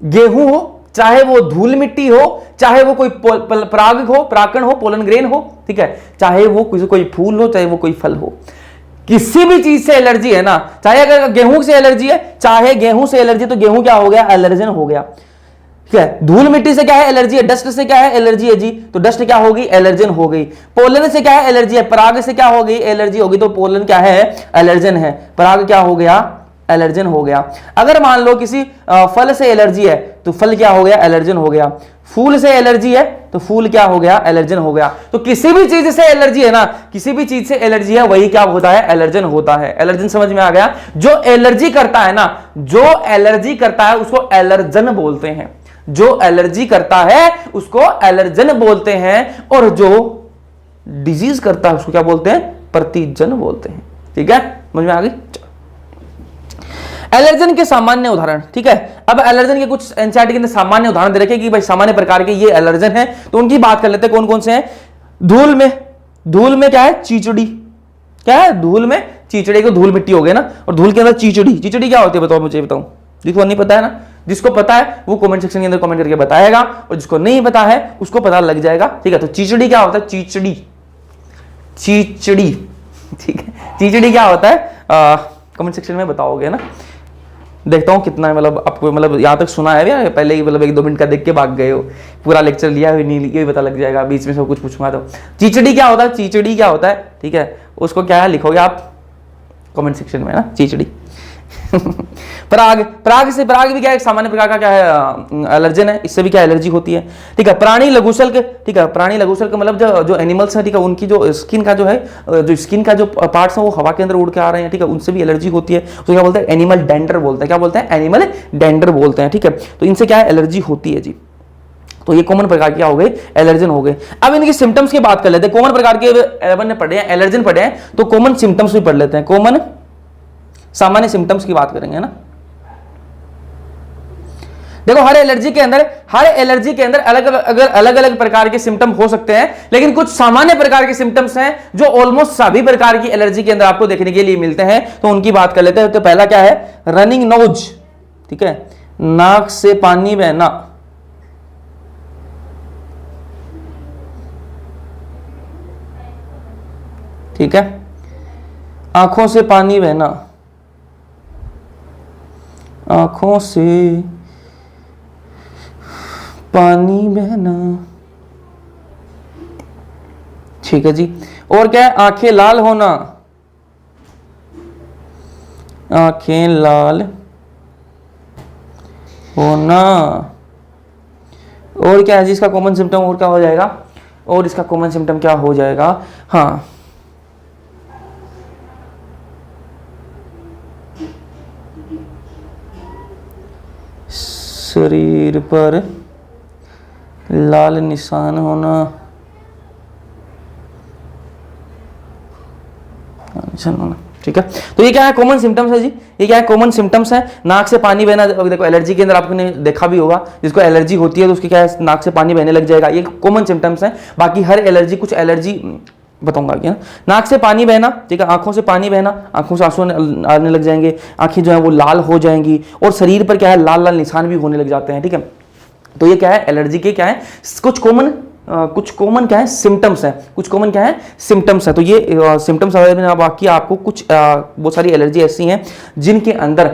गेहूं हो, चाहे वो धूल मिट्टी हो, चाहे वो कोई प्राकण हो, पोलन ग्रेन हो, ठीक है, चाहे वो कोई फूल हो, चाहे वो कोई फल हो, किसी भी चीज से एलर्जी है ना, चाहे अगर गेहूं से एलर्जी है, चाहे गेहूं से एलर्जी, तो गेहूं क्या हो गया, एलर्जन हो गया, ठीक है। धूल मिट्टी से क्या है, एलर्जी है। डस्ट से क्या है, एलर्जी है जी, तो डस्ट क्या होगी, एलर्जन हो गई। पोलन से क्या है, एलर्जी है। पराग से क्या हो गई, एलर्जी होगी, तो पोलन क्या है, एलर्जन है। पराग क्या हो गया, एलर्जन हो गया। अगर मान लो किसी फल से एलर्जी है तो फल क्या हो गया, एलर्जन हो गया। फूल से एलर्जी है तो फूल क्या हो गया, एलर्जन हो गया। तो किसी भी चीज से एलर्जी है ना, किसी भी चीज से एलर्जी है, वही क्या होता है, एलर्जन होता है। एलर्जन समझ में आ गया। जो एलर्जी करता है ना, जो एलर्जी करता है उसको एलर्जन बोलते हैं। जो एलर्जी करता है उसको एलर्जन बोलते हैं, और जो डिजीज करता है उसको क्या बोलते हैं, प्रतिजन बोलते हैं, ठीक है। समझ में आ गई। एलर्जन के सामान्य उदाहरण, ठीक है। अब एलर्जन के कुछ एनसीईआरटी के अंदर सामान्य उदाहरण दे रखे कि भाई सामान्य प्रकार के ये एलर्जन है, तो उनकी बात कर लेते हैं। कौन कौन से हैं। धूल में क्या है, चीचड़ी। क्या है, धूल में चीचड़ी को धूल मिट्टी हो गई ना, और धूल के अंदर चीचड़ी क्या होती है, बताओ मुझे, बताओ। जिसको नहीं पता है ना, जिसको पता है वो कमेंट सेक्शन के अंदर कमेंट करके बताएगा, और जिसको नहीं पता है उसको पता लग जाएगा, ठीक है। तो चीचड़ी क्या होता है, चीचड़ी, ठीक है। चीचड़ी क्या होता है, कमेंट सेक्शन में बताओगे ना। देखता हूँ कितना मतलब आपको मतलब यहाँ तक सुना है या पहले ही मतलब 1-2 मिनट का देख के भाग गए हो, पूरा लेक्चर लिया है नहीं लिया भी पता लग जाएगा, बीच में सब कुछ पूछूंगा तो। चीचड़ी क्या होता है, चीचड़ी क्या होता है, ठीक है, उसको क्या है लिखोगे आप कमेंट सेक्शन में ना, चीचड़ी। पराग भी क्या है, एक सामान्य प्रकार का क्या है, एलर्जन है। इससे भी क्या एलर्जी होती है, ठीक है। प्राणी लघुशल्क, ठीक है। प्राणी लघुशल्क मतलब जो एनिमल्स है, ठीक है, उनकी जो स्किन का जो है, जो स्किन का जो पार्ट्स है वो हवा के अंदर उड़ के आ रहे हैं, ठीक है, उनसे भी एलर्जी होती है। तो क्या बोलते हैं, एनिमल डेंडर बोलते हैं। क्या बोलते हैं, एनिमल डेंडर बोलते हैं, ठीक है। तो इनसे क्या है, एलर्जी होती है जी। तो ये कॉमन प्रकार क्या हो गए, एलर्जन हो गए। अब इनके सिम्टम्स की बात कर लेते हैं। कॉमन प्रकार के अपन ने पढ़े हैं, एलर्जन पढ़े हैं, तो कॉमन सिम्टम्स भी पढ़ लेते हैं। कॉमन सामान्य सिम्टम्स की बात करेंगे ना। देखो हर एलर्जी के अंदर अलग अलग प्रकार के सिम्टम हो सकते हैं, लेकिन कुछ सामान्य प्रकार के सिम्टम्स हैं जो ऑलमोस्ट सभी प्रकार की एलर्जी के अंदर आपको देखने के लिए मिलते हैं। तो उनकी बात कर लेते हैं। तो पहला क्या है, रनिंग नोज, ठीक है, नाक से पानी बहना, ठीक है, आंखों से पानी बहना, आंखों से पानी बहना, ठीक है जी। और क्या है, आंखें लाल होना, आंखें लाल होना। और क्या है जी इसका कॉमन सिम्टम, और क्या हो जाएगा, और इसका कॉमन सिम्टम क्या हो जाएगा, हाँ, शरीर पर लाल निशान होना, ठीक है। तो ये क्या है, कॉमन सिम्टम्स है जी। ये क्या है, कॉमन सिम्टम्स है। नाक से पानी बहना, देखो एलर्जी के अंदर आपने देखा भी होगा, जिसको एलर्जी होती है तो उसकी क्या है, नाक से पानी बहने लग जाएगा। ये कॉमन सिम्टम्स है। बाकी हर एलर्जी, कुछ एलर्जी बताऊंगा क्या, नाक से पानी बहना, ठीक है, आंखों से पानी बहना, आंखों से आंसू आने लग जाएंगे, आंखें जो है वो लाल हो जाएंगी, और शरीर पर क्या है, लाल लाल निशान भी होने लग जाते हैं, ठीक है। तो ये क्या है, एलर्जी के क्या है, कुछ कॉमन कुछ कॉमन क्या है सिम्टम्स है, कुछ कॉमन क्या है सिम्टम्स है। तो ये सिम्टम्स बाकी आपको कुछ बहुत सारी एलर्जी ऐसी हैं जिनके अंदर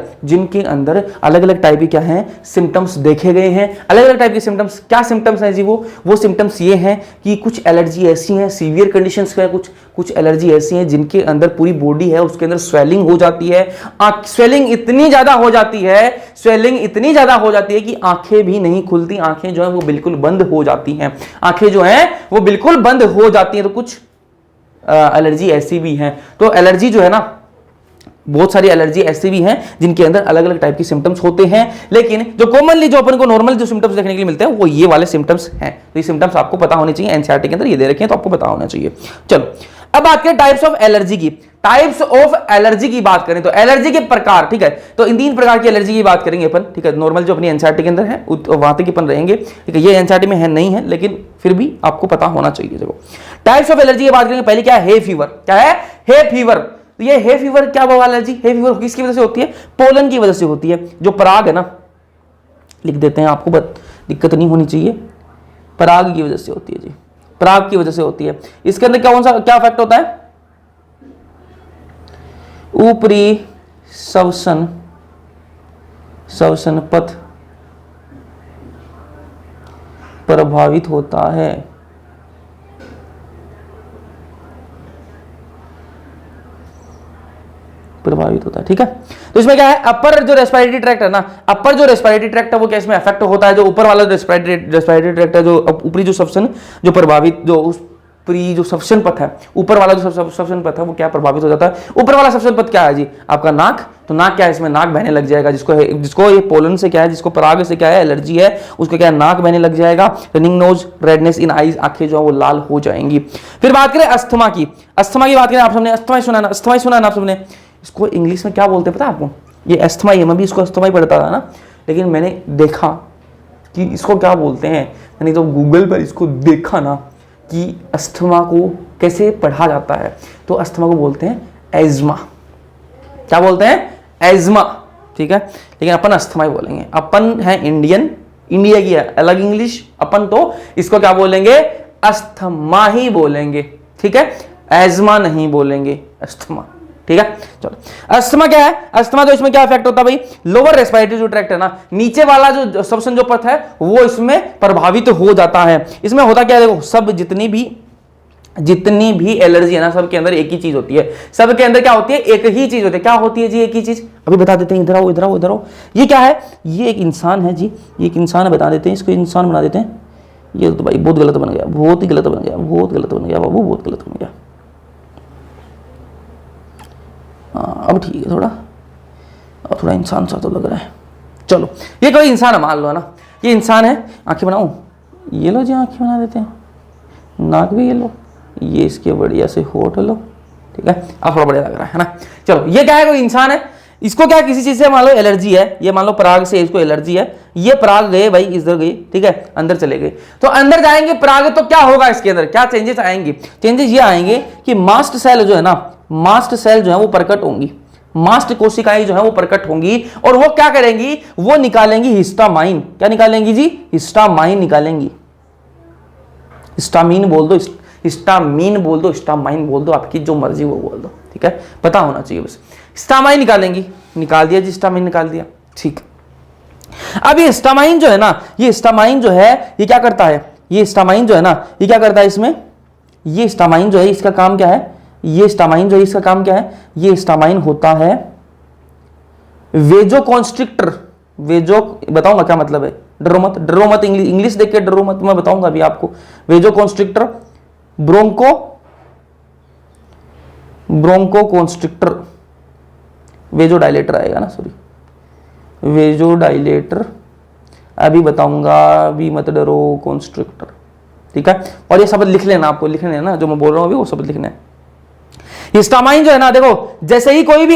अलग अलग टाइप की क्या है सिम्टम्स देखे गए हैं। अलग अलग टाइप के सिम्टम्स, क्या सिम्टम्स हैं जी? वो सिम्टम्स ये हैं कि कुछ एलर्जी ऐसी हैं, सीवियर कंडीशंस है, कुछ एलर्जी ऐसी हैं जिनके अंदर पूरी बॉडी है उसके अंदर स्वेलिंग हो जाती है। स्वेलिंग इतनी ज्यादा हो जाती है कि आंखें भी नहीं खुलती, आंखें जो है वो बिल्कुल बंद हो जाती हैं, आंखें जो है वो बिल्कुल बंद हो जाती हैं। तो कुछ एलर्जी ऐसी भी हैं। तो एलर्जी जो है ना, बहुत सारी एलर्जी ऐसी भी हैं जिनके अंदर अलग अलग टाइप की सिम्टम्स होते हैं, लेकिन जो कॉमनली जो अपन को नॉर्मल जो सिम्टम्स देखने के लिए मिलते हैं वो ये वाले सिम्टम्स हैं। तो ये सिम्टम्स आपको पता होने चाहिए, एनसीईआरटी के अंदर ये दे रखे हैं तो आपको पता होना चाहिए। चलो अब बात करें टाइप्स ऑफ एलर्जी की। टाइप्स ऑफ एलर्जी की बात करें तो एलर्जी के प्रकार, ठीक है, तो इन 3 प्रकार की एलर्जी की बात करेंगे अपन, ठीक है, नॉर्मल जो अपनी एनसीईआरटी के अंदर है वहां तक अपन रहेंगे, ठीक है। ये एनसीईआरटी में है नहीं है लेकिन फिर भी आपको पता होना चाहिए। देखो टाइप्स ऑफ एलर्जी की बात करेंगे, पहले क्या है? Hay fever. क्या है? Hay fever. तो ये हे फीवर क्या हुआ एलर्जी? हे फीवर किसकी वजह से होती है? पोलन की वजह से होती है। जो पराग है ना, लिख देते हैं, आपको दिक्कत नहीं होनी चाहिए, पराग की वजह से होती है जी, पराग की वजह से होती है। इसके अंदर क्या इफेक्ट होता है? ऊपरी श्वसन पथ प्रभावित होता है। ठीक है। तो इसमें क्या है? अपर जो रेस्पिरेटरी ट्रैक्ट है ना, अपर जो रेस्पिरेटरी ट्रैक्ट है वो क्या इसमें अफेक्ट होता है? जो ऊपर वाला रेस्पिरेटरी ट्रैक्ट है, जो ऊपरी जो श्वसन जो प्रभावित, जो ऊपरी जो श्वसन पथ है, ऊपर वाला जो श्वसन पथ है वो क्या प्रभावित हो जाता है? ऊपर वाला श्वसन पथ क्या है जी? आपका नाक। तो नाक क्या है? इसमें नाक बहने लग जाएगा, जिसको ये पोलन से क्या है, जिसको पराग से क्या है एलर्जी है, उसको क्या है? नाक बहने लग जाएगा। Running nose, redness in eyes, आंखें जो है वो लाल हो जाएंगी। फिर बात करें अस्थमा की। अस्थमा की बात करें, आप सबने अस्थमा सुना ना? अस्थमा सुना ना आप सबने? इसको इंग्लिश में क्या बोलते हैं पता है आपको? ये अस्थमा ही है, मैं भी इसको अस्थमा ही पढ़ता था ना, लेकिन मैंने देखा कि इसको क्या बोलते हैं, मैंने तो गूगल पर इसको देखा ना कि अस्थमा को कैसे पढ़ा जाता है। तो अस्थमा को बोलते हैं एज़्मा। क्या बोलते हैं? एज़्मा, ठीक है। लेकिन अपन अस्थमा ही बोलेंगे, अपन है इंडियन, इंडिया की है अलग इंग्लिश, अपन तो इसको क्या बोलेंगे? अस्थमा ही बोलेंगे, ठीक है, एज़्मा नहीं बोलेंगे, अस्थमा, ठीक है। चलो अस्थमा क्या है? अस्थमा तो इसमें क्या इफेक्ट होता है भाई? लोअर रेस्पिरेटरी जो ट्रैक्ट है ना, नीचे वाला जो श्वसन जो पथ है वो इसमें प्रभावित हो जाता है। इसमें होता क्या है? देखो सब जितनी भी एलर्जी है ना, सबके अंदर एक ही चीज होती है। सबके अंदर क्या होती है? एक ही चीज होती है। क्या होती है जी? एक ही चीज। अभी बता देते हैं, इधर आओ इधर आओ इधर आओ। ये क्या है? ये एक इंसान है जी, ये एक इंसान है, बता देते हैं, इसको इंसान बना देते हैं। ये तो भाई बहुत गलत बन गया, बहुत ही गलत बन गया, बहुत गलत बन गया बाबू, बहुत गलत बन गया। हाँ अब ठीक है, अब थोड़ा इंसान सा तो लग रहा है। चलो ये कोई इंसान है, मान लो है ना, ये इंसान है। आंखें बनाऊं? ये लो जी, आंखें बना देते हैं। नाक भी ये लो, ये इसके बढ़िया से होठ लो, ठीक है, अब थोड़ा बढ़िया लग रहा है ना। चलो ये क्या है? कोई इंसान है, इसको क्या किसी चीज से मान लो एलर्जी है, ये मान लो पराग से इसको एलर्जी है। ये पराग गए भाई, इधर गए, ठीक है, अंदर चले गए। तो अंदर जाएंगे पराग, तो क्या होगा इसके अंदर? क्या चेंजेस आएंगे? चेंजेस ये आएंगे कि मास्ट सेल जो है ना, मास्ट सेल जो है वो प्रकट होंगी, मास्ट कोशिकाएं जो है वो प्रकट होंगी, और वो क्या करेंगी? वो निकालेंगी हिस्टामाइन। क्या निकालेंगी जी? हिस्टामाइन निकालेंगी। हिस्टामीन बोल दो, हिस्टामीन बोल दो, हिस्टामाइन बोल दो, आपकी जो मर्जी वो बोल दो, ठीक है, पता होना चाहिए बस। हिस्टामाइन निकालेंगी, निकाल दिया जी, हिस्टामाइन निकाल दिया, ठीक। अब ये हिस्टामाइन जो है ना, ये हिस्टामाइन जो है ये क्या करता है? ये हिस्टामाइन जो है ना, ये क्या करता है इसमें? ये हिस्टामाइन जो है इसका काम क्या है? ये हिस्टामाइन जो है इसका काम क्या है? ये हिस्टामाइन होता है वेजो कॉन्स्ट्रिक्टर। वेजो बताऊंगा क्या मतलब है, डरो मत, डरो मत, इंग्लिश देख के डरो मत, मैं बताऊंगा अभी आपको। वेजो कॉन्स्ट्रिक्टर, ब्रोंको कॉन्स्ट्रिक्टर, वेजो डायलेटर आएगा ना, सॉरी, वेजो डायलेटर, अभी बताऊंगा, अभी मत डरो, कॉन्स्ट्रिक्टर, ठीक है। और ये शब्द लिख लेना, आपको लिखने है ना, जो मैं बोल रहा हूं अभी वो शब्द लिखना है। हिस्टामाइन जो है ना, देखो जैसे ही कोई भी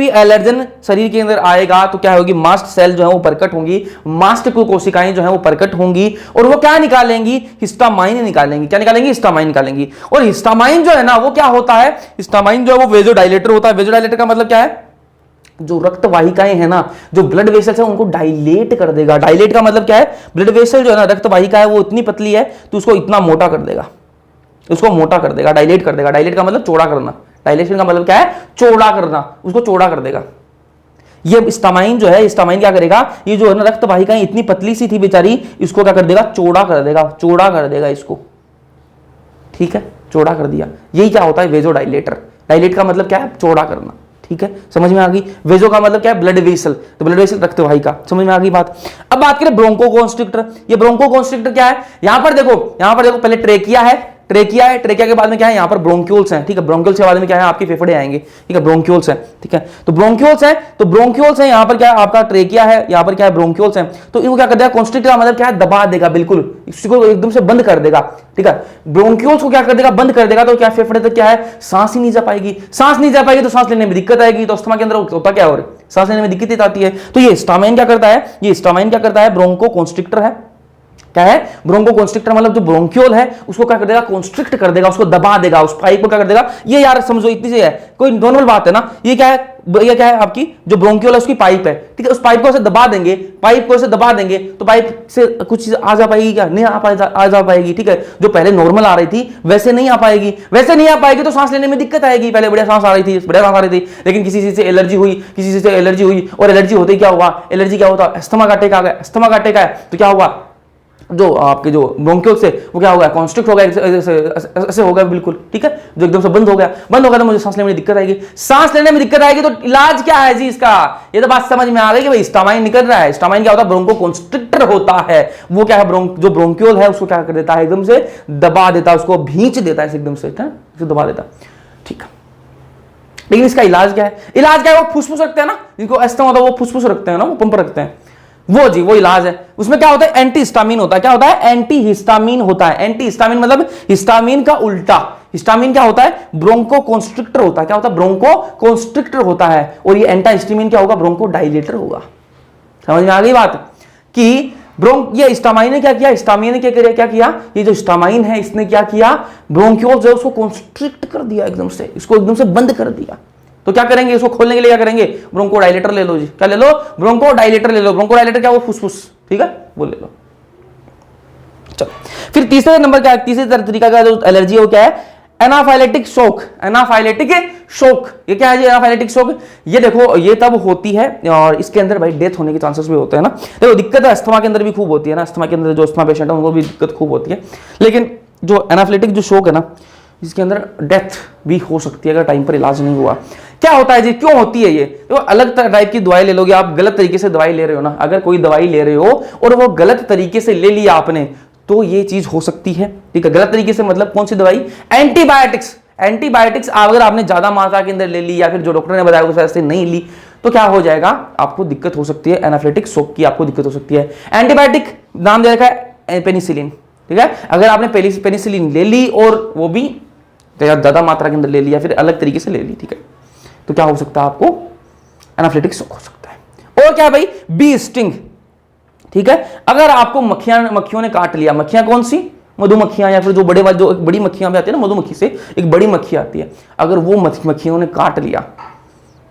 एलर्जन शरीर के अंदर आएगा तो क्या होगी? मास्ट सेल जो है वो प्रकट होंगी, मास्ट कोशिकाएं जो है वो प्रकट होंगी, और वो क्या निकालेंगी? हिस्टामाइन निकालेंगी। क्या निकालेंगी? हिस्टामाइन निकालेंगी। और हिस्टामाइन जो है ना वो क्या होता है? हिस्टामाइन जो है वो वेजोडाइलेटर होता है। वेजोडाइलेटर का मतलब क्या है? जो रक्त वाहिकाएं है ना, जो ब्लड वेसल्स है, उनको डायलेट कर देगा। डायलेट का मतलब क्या है, ब्लड वेसल जो है ना, रक्त वाहिका है, वो इतनी पतली है तो उसको इतना मोटा कर देगा, उसको मोटा कर देगा, डायलेट कर देगा। डायलेट का मतलब चौड़ा करना, डायलेशन का मतलब क्या है, चौड़ा करना, उसको चौड़ा कर देगा। ये स्टामाइन जो है, स्टामाइन क्या करेगा, ये जो है ना रक्त वाहिकाएं इतनी पतली सी थी बेचारी, इसको क्या कर देगा, चौड़ा कर देगा, चौड़ा कर देगा इसको, ठीक है, चौड़ा कर दिया। यही क्या होता है, वेजो डायलेटर। डायलेट का मतलब क्या है, चौड़ा करना, ठीक है, समझ में आ गई। वेजो का मतलब क्या है, ब्लड वेसल, तो ब्लड वेसल रक्त वाहिका, समझ में आ गई बात। अब बात करें ब्रोंकोकॉन्स्ट्रिक्टर। ये ब्रोंकोकॉन्स्ट्रिक्टर क्या है, यहां पर देखो, पहले ट्रेकिया है, ट्रेकिया है, ट्रेकिया के बाद में क्या है, यहां पर ब्रोंक्यूल्स हैं, ठीक है, ब्रोंक्यूल्स के बाद में क्या है, आपके फेफड़े आएंगे, ठीक है, ब्रोंक्यूल्स हैं, ठीक है, तो ब्रोंक्यूल्स हैं, तो ब्रोंक्यूल्स हैं, यहां पर क्या है, आपका ट्रेकिया है, यहां पर क्या है, ब्रोंक्यूल्स हैं, तो इनको क्या कर देगा, कॉन्स्ट्रिक्टर का मतलब क्या है, दबा देगा, बिल्कुल इसको एकदम से बंद कर देगा, ठीक है, ब्रोंक्यूल्स को क्या कर देगा, बंद कर देगा, तो क्या फेफड़े तक क्या है, सांस ही नहीं जा पाएगी, सांस नहीं जा पाएगी तो सांस लेने में दिक्कत आएगी, तो अस्थमा के अंदर होता क्या, और सांस लेने में दिक्कत आती है। तो ये स्टामाइन क्या करता है, ये स्टामाइन क्या करता है, ब्रोंकोकॉन्स्ट्रिक्टर है, क्या है, ब्रोंकोकॉन्स्ट्रिक्टर मतलब जो ब्रोंक्यूल है उसको क्या कर देगा, कॉन्स्ट्रिक्ट कर देगा, उसको दबा देगा, उस पाइप को क्या कर देगा। ये यार समझो, इतनी सी है, कोई नॉर्मल बात है ना, ये क्या है, ये क्या है, आपकी जो ब्रोंक्यूल है उसकी पाइप है, ठीक है, उस पाइप को ऐसे दबा देंगे, पाइप को ऐसे दबा देंगे तो पाइप से कुछ चीज आ जा पाएगी क्या, नहीं आ जा पाएगी, ठीक है, जो पहले नॉर्मल आ रही थी वैसे नहीं आ पाएगी, वैसे नहीं आ पाएगी तो सांस लेने में दिक्कत आएगी। पहले बढ़िया सांस आ रही थी, बढ़िया सांस आ रही थी, लेकिन किसी चीज से एलर्जी हुई, किसी चीज से एलर्जी हुई, और एलर्जी होते ही क्या हुआ, एलर्जी क्या होता है, अस्थमा का अटैक आ गया, अस्थमा का अटैक आया तो क्या हुआ, जो आपके जो ब्रोंक्यूल से वो क्या हो गया, कॉन्स्ट्रिक्ट हो गया, ऐसे हो गया बिल्कुल, ठीक है, जो एकदम से बंद हो गया तो मुझे सांस लेने में दिक्कत आएगी। सांस लेने में दिक्कत आएगी तो इलाज क्या है जी इसका, ये तो बात समझ में आ गई कि भाई स्टामाइन निकल रहा है। स्टामाइन क्या होता है, ब्रोंकोकॉन्स्ट्रिक्टर होता है, वो क्या है, जो ब्रोंक्यूल है उसको क्या कर देता है, एकदम से दबा देता है, उसको भींच देता है एकदम से, दबा देता, ठीक है। लेकिन इसका इलाज क्या है, इलाज क्या है, वो फुसफुस रखते हैं ना, जिनको अस्थमा होता है वो फुसफुस रखते हैं ना, वो पंप रखते हैं, वो जी वो इलाज है। उसमें क्या होता है, एंटी हिस्टामिन होता है, क्या होता है, एंटी हिस्टामिन होता है। एंटी हिस्टामिन मतलब हिस्टामिन का उल्टा। हिस्टामिन क्या होता है, ब्रोंकोकॉन्स्ट्रिक्टर होता है, क्या होता है, ब्रोंकोकॉन्स्ट्रिक्टर होता है, और ये एंटी हिस्टामिन क्या होगा, ब्रोंकोडायलेटर होगा। समझ में आ गई बात कि ये हिस्टामाइन ने क्या किया, हिस्टामाइन ने क्या किया, ये जो हिस्टामाइन है इसने क्या किया, ब्रोंक्यूल्स जो उसको कॉन्स्ट्रिक्ट कर दिया, एकदम से इसको एकदम से बंद कर दिया। तो क्या करेंगे, इसको खोलने के लिए क्या करेंगे, ब्रोंकोडायलेटर ले लो जी, क्या ले लो, ब्रोंकोडायलेटर ले लो। ब्रोंकोडायलेटर क्या, वो फुसफुस, ठीक है, वो ले लो। चलो फिर तीसरे नंबर क्या है, तीसरे तरीका का जो एलर्जी है वो क्या है, एनाफाइलेटिक शॉक। एनाफाइलेटिक शॉक, ये क्या है जी, एनाफाइलेटिक शॉक। ये देखो, ये तब होती है और इसके अंदर भाई डेथ होने के चांसेस भी होते हैं ना। देखो दिक्कत अस्थमा के अंदर भी खूब होती है ना, अस्थमा के अंदर जो अस्थमा पेशेंट है उनको भी दिक्कत खूब होती है, लेकिन जो एनाफाइलेटिक जो शॉक है ना, इसके अंदर डेथ भी हो सकती है अगर टाइम पर इलाज नहीं हुआ। क्या होता है जी, क्यों होती है ये, तो अलग टाइप की दवाई ले लोगे आप, गलत तरीके से दवाई ले रहे हो ना, अगर कोई दवाई ले रहे हो और वो गलत तरीके से ले लिया आपने तो ये चीज हो सकती है, ठीक है। गलत तरीके से मतलब कौन सी दवाई, एंटीबायोटिक्स। एंटीबायोटिक्स अगर आपने ज्यादा मात्रा के अंदर ले ली या फिर जो डॉक्टर ने बताया उस वजह से नहीं ली तो क्या हो जाएगा, आपको दिक्कत हो सकती है, एनाफिलेटिक शॉक की आपको दिक्कत हो सकती है। एंटीबायोटिक नाम दे रखा है पेनिसिलिन, ठीक है। अगर आपने पेनिसिलिन ले ली और वो भी ज्यादा मात्रा के अंदर ले लिया, फिर अलग तरीके से ले ली, ठीक है, तो क्या हो सकता है, आपको एनाफिलेटिक शॉक हो सकता है। और क्या भाई, बी स्टिंग, ठीक है। अगर आपको मक्खियों ने काट लिया, मक्खियां कौन सी, मधुमक्खियां, या फिर जो जो एक बड़ी मक्खियां भी आती है ना, मधुमक्खी से एक बड़ी मक्खी आती है, अगर वो मक्खियों ने काट लिया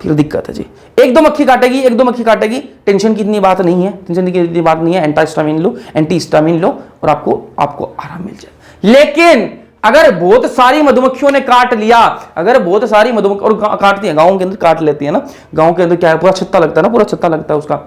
फिर दिक्कत है जी। एक दो मक्खी काटेगी, टेंशन की इतनी बात नहीं है, टेंशन की इतनी बात नहीं है, एंटी हिस्टामिन लो और आपको आराम मिल जाए। लेकिन अगर बहुत सारी मधुमक्खियों ने काट लिया, अगर बहुत सारी मधुमक्खी और काटती है, गाँव के अंदर काट लेती है ना, गाँव के अंदर क्या है, पूरा छत्ता लगता है ना, पूरा छत्ता लगता है उसका,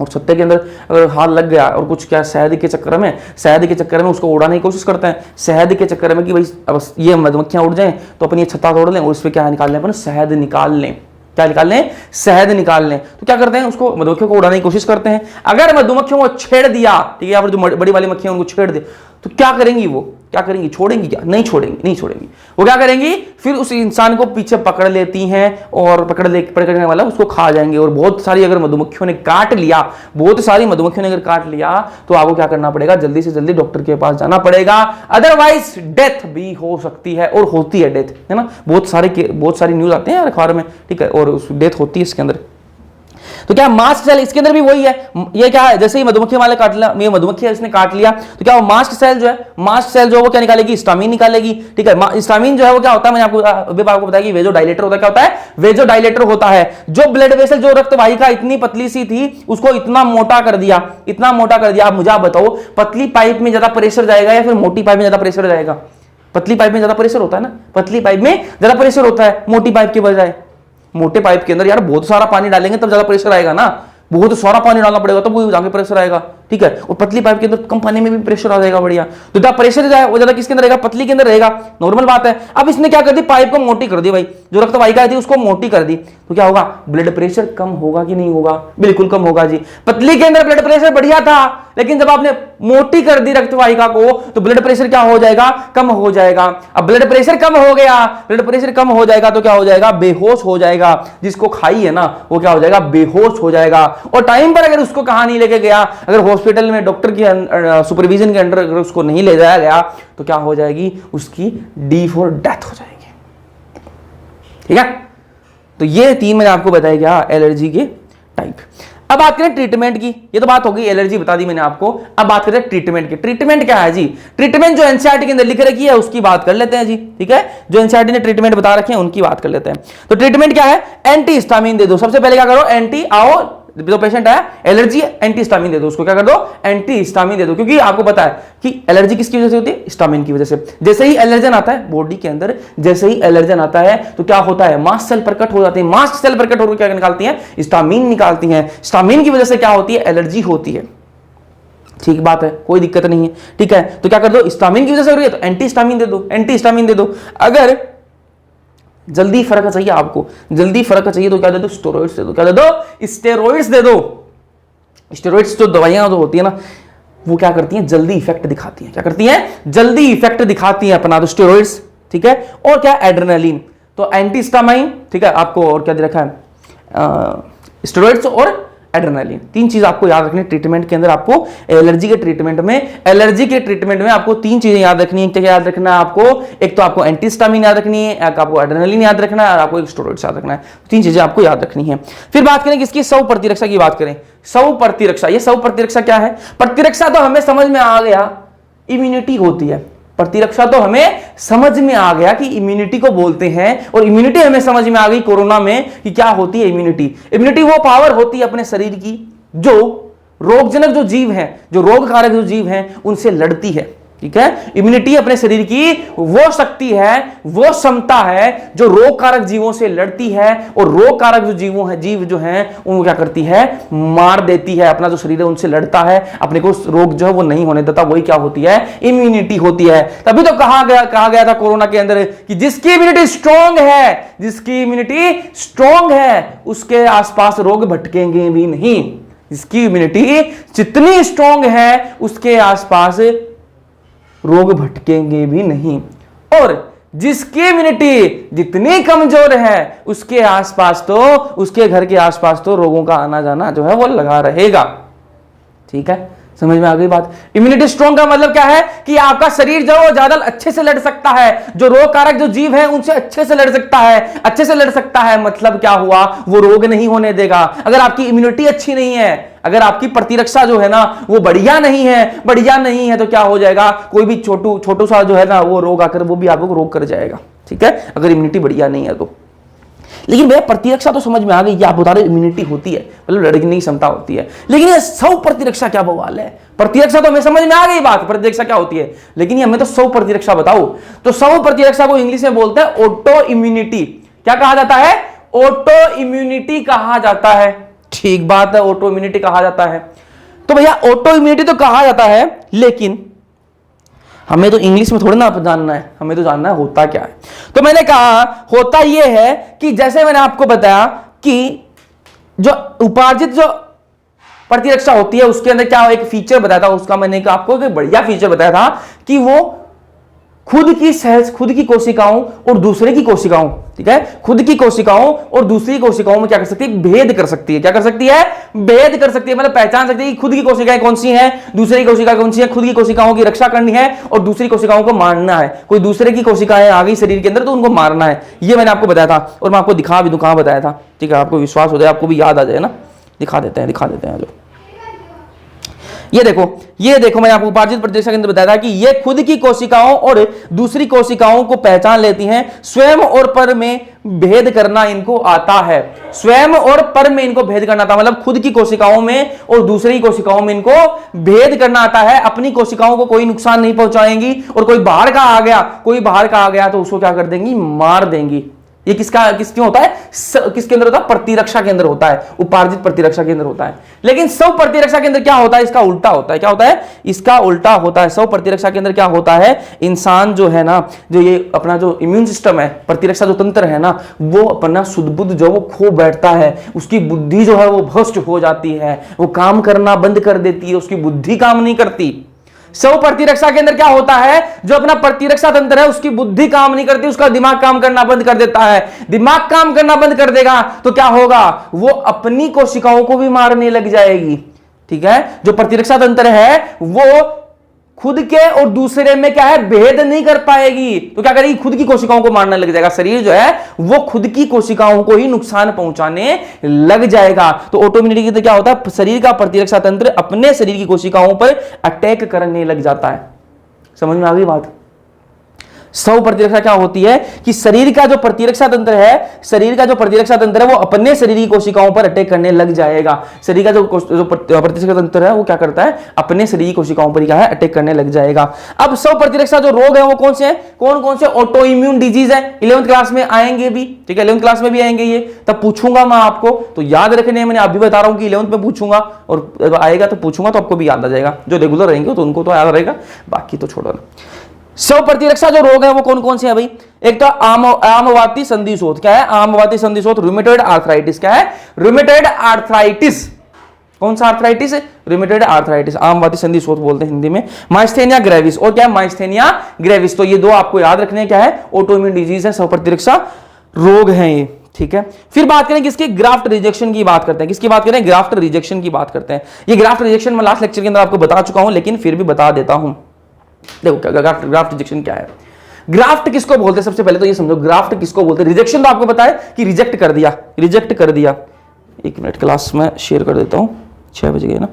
और छत्ते के अंदर अगर हाथ लग गया और कुछ क्या शहद के चक्कर में उसको उड़ाने की कोशिश करते हैं, शहद के चक्कर में कि भाई अब ये मधुमक्खियां उड़ जाएं तो अपन ये छत्ता तोड़ लें और इस पर क्या निकाल लें, अपन शहद निकाल लें, क्या निकाल लें, शहद निकाल लें। तो क्या करते हैं, उसको मधुमक्खियों को उड़ाने की कोशिश करते हैं। अगर मधुमक्खियों को छेड़ दिया, ठीक है, या फिर जो बड़ी वाली मक्खियां उनको छेड़ दे तो क्या करेंगी, वो क्या करेंगी, छोड़ेंगी क्या, नहीं छोड़ेंगी। वो क्या करेंगी, फिर उस इंसान को पीछे पकड़ लेती हैं और पकड़ने वाला उसको खा जाएंगे। और बहुत सारी अगर मधुमक्खियों ने काट लिया, तो आपको क्या करना पड़ेगा, जल्दी से जल्दी डॉक्टर के पास जाना पड़ेगा, अदरवाइज डेथ भी हो सकती है, और होती है डेथ, है ना। बहुत सारी न्यूज आते हैं अखबार में, ठीक है, और डेथ होती है इसके अंदर। तो क्या मास्क सेल, इसके अंदर भी वही है, ये क्या है, जैसे ही मधुमक्खी वाले काट लिया, ये मधुमक्खी है इसने काट लिया, तो क्या वो मास्क सेल जो है, मास्क सेल जो है वो क्या निकालेगी, हिस्टामिन निकालेगी। ठीक है, हिस्टामिन जो है वो क्या होता है, मैंने आपको बताया कि वेजो डायलेटर होता है। क्या होता है, वेजो डायलेटर होता है, जो ब्लड वेसल, जो रक्त वाहिका इतनी पतली सी थी उसको इतना मोटा कर दिया, इतना मोटा कर दिया। आप मुझे आप बताओ, पतली पाइप में ज्यादा प्रेशर जाएगा या फिर मोटी पाइप में ज्यादा प्रेशर जाएगा? पतली पाइप में ज्यादा प्रेशर होता है ना, पतली पाइप में ज्यादा प्रेशर होता है मोटी पाइप के बजाय। मोटे पाइप के अंदर यार बहुत सारा पानी डालेंगे तब ज्यादा प्रेशर आएगा ना, बहुत सारा पानी डालना पड़ेगा तब वो जाके प्रेशर आएगा। ठीक है, और पतली पाइप के अंदर कम पानी में भी प्रेशर आ जाएगा बढ़िया। तो ज्यादा प्रेशर जाए वो ज्यादा किसके अंदर रहेगा, पतली के अंदर रहेगा, नॉर्मल बात है। अब इसने क्या कर दी, पाइप को मोटी कर दी भाई, जो रक्त वाहिका थी उसको मोटी कर दी, तो क्या होगा, ब्लड प्रेशर कम होगा कि नहीं होगा? बिल्कुल कम होगा जी। पतली के अंदर ब्लड प्रेशर बढ़िया था, लेकिन जब आपने मोटी कर दी रक्त वाहिका को तो ब्लड प्रेशर क्या हो जाएगा, कम हो जाएगा। अब ब्लड प्रेशर कम हो गया, ब्लड प्रेशर कम हो जाएगा तो क्या हो जाएगा, बेहोश हो जाएगा। जिसको खाई है ना वो क्या हो जाएगा, बेहोश हो जाएगा। और टाइम पर अगर उसको कहां नहीं लेके गया, अगर हॉस्पिटल में डॉक्टर की सुपरविजन के अंडर अगर उसको नहीं ले जाया गया तो क्या हो जाएगी, उसकी डी फॉर डेथ हो जाएगी। ठीक है, तो ये 3 मैंने आपको बताया क्या, एलर्जी के टाइप। अब बात करें ट्रीटमेंट की, ये तो बात हो गई, एलर्जी बता दी मैंने आपको। अब बात करें ट्रीटमेंट की। ट्रीटमेंट क्या है जी, ट्रीटमेंट जो एनसीईआरटी के अंदर लिख रखी है उसकी बात कर लेते हैं जी। ठीक है, जो एनसीईआरटी ने ट्रीटमेंट बता रखे हैं उनकी बात कर लेते हैं। तो ट्रीटमेंट क्या है, एंटी हिस्टामिन दे दो। सबसे पहले क्या करो, एंटी आओ, जो पेशेंट है एलर्जी है, एंटी हिस्टामिन दे दो उसको, क्या कर दो, एंटी हिस्टामिन दे दो। क्योंकि आपको पता है कि एलर्जी किसकी वजह से होती है, हिस्टामिन की वजह से। जैसे ही एलर्जन आता है बॉडी के अंदर, जैसे ही एलर्जन आता है तो क्या होता है, मास्ट सेल प्रकट हो जाते हैं। मास्ट सेल प्रकट होकर क्या निकालती हैं, हिस्टामिन निकालती हैं। हिस्टामिन की वजह से क्या होती है, एलर्जी होती है। ठीक बात है, कोई दिक्कत नहीं है। ठीक है, तो क्या कर दो, हिस्टामिन की वजह से हो रही है तो एंटी हिस्टामिन दे दो, एंटी हिस्टामिन दे दो। अगर जल्दी फर्क चाहिए आपको, जल्दी फर्क चाहिए तो क्या दे दो, स्टेरॉइड्स दे दो। क्या दे दो, स्टेरॉइड्स दे दो। स्टेरॉइड्स जो दवाइयां जो होती है ना वो क्या करती हैं, जल्दी इफेक्ट दिखाती हैं। क्या करती हैं, जल्दी इफेक्ट दिखाती हैं अपना, तो स्टेरॉइड्स। ठीक है, और क्या, एड्रेनालिन, तो एंटी हिस्टामाइन। ठीक है, आपको और क्या दे रखा है, स्टेरॉइड्स और एड्रेनालिन। 3 चीज आपको याद रखनी है ट्रीटमेंट के अंदर। आपको एलर्जी के ट्रीटमेंट में आपको 3 चीजें याद रखनी है। क्या याद रखना है आपको, एक तो आपको एंटी हिस्टामिन याद रखनी है, एक आपको एड्रेनालिन याद रखना है, और आपको एक स्टेरॉइड्स याद रखना है। 3 चीजें आपको याद रखनी है। फिर बात करें किसकी, सौ प्रतिरक्षा की बात करें। सौ प्रतिरक्षा, ये सौ प्रतिरक्षा क्या है, प्रतिरक्षा तो हमें समझ में आ गया, इम्यूनिटी होती है। प्रतिरक्षा तो हमें समझ में आ गया कि इम्यूनिटी को बोलते हैं, और इम्यूनिटी हमें समझ में आ गई कोरोना में कि क्या होती है इम्यूनिटी। इम्यूनिटी वो पावर होती है अपने शरीर की जो रोगजनक जो जीव हैं, जो रोग कारक जो जीव हैं उनसे लड़ती है। ठीक है, इम्यूनिटी अपने शरीर की वो शक्ति है, वो क्षमता है जो रोग कारक जीवों से लड़ती है, और रोग कारक जो जीव जो हैं उनको क्या करती है, मार देती है। अपना जो शरीर है उनसे लड़ता है, अपने को रोग जो है वो नहीं होने देता। वही क्या होती है, इम्यूनिटी होती है। तभी तो कहा गया था कोरोना के अंदर कि जिसकी इम्यूनिटी स्ट्रांग है, जिसकी इम्यूनिटी स्ट्रांग है उसके आसपास रोग भटकेंगे भी नहीं। जिसकी इम्यूनिटी जितनी स्ट्रांग है उसके आसपास रोग भटकेंगे भी नहीं, और जिसकी इम्यूनिटी जितनी कमजोर है उसके आसपास तो, उसके घर के आसपास तो रोगों का आना जाना जो है वो लगा रहेगा। ठीक है, समझ में आ गई बात। इम्यूनिटी स्ट्रांग का मतलब क्या है कि आपका शरीर जो वो ज्यादा अच्छे से लड़ सकता है, जो रोग कारक जो जीव है उनसे अच्छे से लड़ सकता है। अच्छे से लड़ सकता है मतलब क्या हुआ, वो रोग नहीं होने देगा। अगर आपकी इम्यूनिटी अच्छी नहीं है, अगर आपकी प्रतिरक्षा जो है ना वो बढ़िया नहीं है तो क्या हो जाएगा, कोई भी छोटू सा जो है ना वो रोग आकर वो भी आपको रोग कर जाएगा। ठीक है, अगर इम्यूनिटी बढ़िया नहीं है तो। लेकिन भैया प्रतिरक्षा तो समझ में आ गई, ये आप बता रहे इम्यूनिटी होती है, मतलब लड़ने की क्षमता होती है। लेकिन ये 100 प्रतिरक्षा क्या बवाल है। प्रतिरक्षा तो हमें समझ में आ गई बात, प्रतिरक्षा क्या होती है, लेकिन ये हमें तो 100 प्रतिरक्षा बताओ। तो 100 प्रतिरक्षा को इंग्लिश में बोलते हैं ऑटो इम्यूनिटी। क्या कहा जाता है, ऑटो इम्यूनिटी कहा जाता है। ठीक बात है, ऑटो इम्यूनिटी कहा जाता है। तो भैया ऑटो इम्यूनिटी तो कहा जाता है, लेकिन हमें तो इंग्लिश में थोड़ा ना जानना है, हमें तो जानना है होता क्या है। तो मैंने कहा होता यह है कि जैसे मैंने आपको बताया कि जो उपार्जित जो प्रतिरक्षा होती है उसके अंदर क्या एक फीचर बताया था, उसका मैंने आपको एक बढ़िया फीचर बताया था कि वो खुद की सेल्स, खुद की कोशिकाओं और दूसरे की कोशिकाओं, ठीक है, खुद की कोशिकाओं और दूसरी कोशिकाओं में क्या कर सकती है, भेद कर सकती है। क्या कर सकती है, भेद कर सकती है, मतलब पहचान सकती है कि खुद की कोशिकाएं कौन सी हैं, दूसरी कोशिका कौन सी है। खुद की कोशिकाओं की रक्षा करनी है और दूसरी कोशिकाओं को मारना है। कोई दूसरे की कोशिकाएं आ गई शरीर के अंदर तो उनको मारना है। ये मैंने आपको बताया था और मैं आपको दिखा भी दूं कहां बताया था। ठीक है, आपको विश्वास हो जाए, आपको भी याद आ जाए ना। दिखा देते हैं जो ये देखो मैंने आपको उपार्जित प्रतिरक्षा केंद्र बताया था कि ये खुद की कोशिकाओं और दूसरी कोशिकाओं को पहचान लेती हैं, स्वयं और पर में भेद करना इनको आता है। स्वयं और पर में इनको भेद करना आता, मतलब खुद की कोशिकाओं में और दूसरी कोशिकाओं में इनको भेद करना आता है। अपनी कोशिकाओं को कोई नुकसान नहीं पहुंचाएंगी और कोई बाहर का आ गया तो उसको क्या कर देंगी, मार देंगी। ये किसके होता है, किसके अंदर होता है, प्रतिरक्षा केंद्र होता है, उपार्जित प्रतिरक्षा केंद्र होता है। लेकिन स्व प्रतिरक्षा केंद्र क्या होता है, इसका उल्टा होता है। क्या होता है, इसका उल्टा होता है। स्व प्रतिरक्षा केंद्र क्या होता है, इंसान जो है ना, जो ये अपना जो इम्यून सिस्टम है, प्रतिरक्षा जो तंत्र है ना, वो अपना सुध बुद्ध जो वो खो बैठता है, उसकी बुद्धि जो है वो भ्रष्ट हो जाती है, वो काम करना बंद कर देती है, उसकी बुद्धि काम नहीं करती। स्व प्रतिरक्षा के अंदर क्या होता है, जो अपना प्रतिरक्षा तंत्र है उसकी बुद्धि काम नहीं करती, उसका दिमाग काम करना बंद कर देता है। दिमाग काम करना बंद कर देगा तो क्या होगा, वो अपनी कोशिकाओं को भी मारने लग जाएगी। ठीक है, जो प्रतिरक्षा तंत्र है वो खुद के और दूसरे में क्या है, भेद नहीं कर पाएगी, तो क्या करेगी, खुद की कोशिकाओं को मारने लग जाएगा। शरीर जो है वो खुद की कोशिकाओं को ही नुकसान पहुंचाने लग जाएगा। तो ऑटोइम्यूनिटी के क्या होता है, शरीर का प्रतिरक्षा तंत्र अपने शरीर की कोशिकाओं पर अटैक करने लग जाता है। समझ में आ गई बात। स्व प्रतिरक्षा क्या होती है कि शरीर का जो प्रतिरक्षा तंत्र है वो अपने शरीर की कोशिकाओं पर अटैक करने लग जाएगा। शरीर का जो प्रतिरक्षा तंत्र है वो क्या करता है, अपने शरीर की कोशिकाओं पर क्या है, अटैक करने लग जाएगा। अब स्व प्रतिरक्षा जो रोग है वो कौन से हैं, कौन से ऑटो इम्यून डिजीज है, 11th क्लास में आएंगे भी। ठीक है, 11th क्लास में भी आएंगे, ये तब पूछूंगा मैं आपको, तो याद रखने, मैंने अभी बता रहा हूं कि 11th में पूछूंगा, और आएगा तो पूछूंगा तो आपको भी याद आ जाएगा। जो रेगुलर रहेंगे तो उनको तो याद रहेगा, बाकी तो छोड़ो ना। स्व प्रतिरक्षा जो रोग है वो कौन कौन से हैं भाई, एक तो आमवाती संधि शोथ। क्या है, आमवाती संधि शोथ, रूमेटॉइड आर्थराइटिस। क्या है, रूमेटॉइड आर्थराइटिस। कौन सा आर्थराइटिस है, रूमेटॉइड आर्थराइटिस, आमवाती संधि शोथ बोलते हैं हिंदी में। माइस्थेनिया ग्रेविस, और क्या है, माइस्थेनिया ग्रेविस। तो ये दो आपको याद रखने, क्या है, ऑटोइम्यून डिजीज है, स्व प्रतिरक्षा रोग है ये। ठीक है, फिर बात करें किसकी, ग्राफ्ट रिजेक्शन की बात करते हैं। किसकी बात करें, ग्राफ्ट रिजेक्शन की बात करते हैं। ये ग्राफ्ट रिजेक्शन मैं लास्ट लेक्चर के अंदर आपको बता चुका हूं, लेकिन फिर भी बता देता हूं। देखो ग्राफ्ट रिजेक्शन क्या है, ग्राफ्ट किसको बोलते हैं, सबसे पहले तो ये समझो ग्राफ्ट किसको बोलते हैं। रिजेक्शन तो आपको पता है कि रिजेक्ट कर दिया। एक मिनट, क्लास में शेयर कर देता हूं, 6 बज गए ना।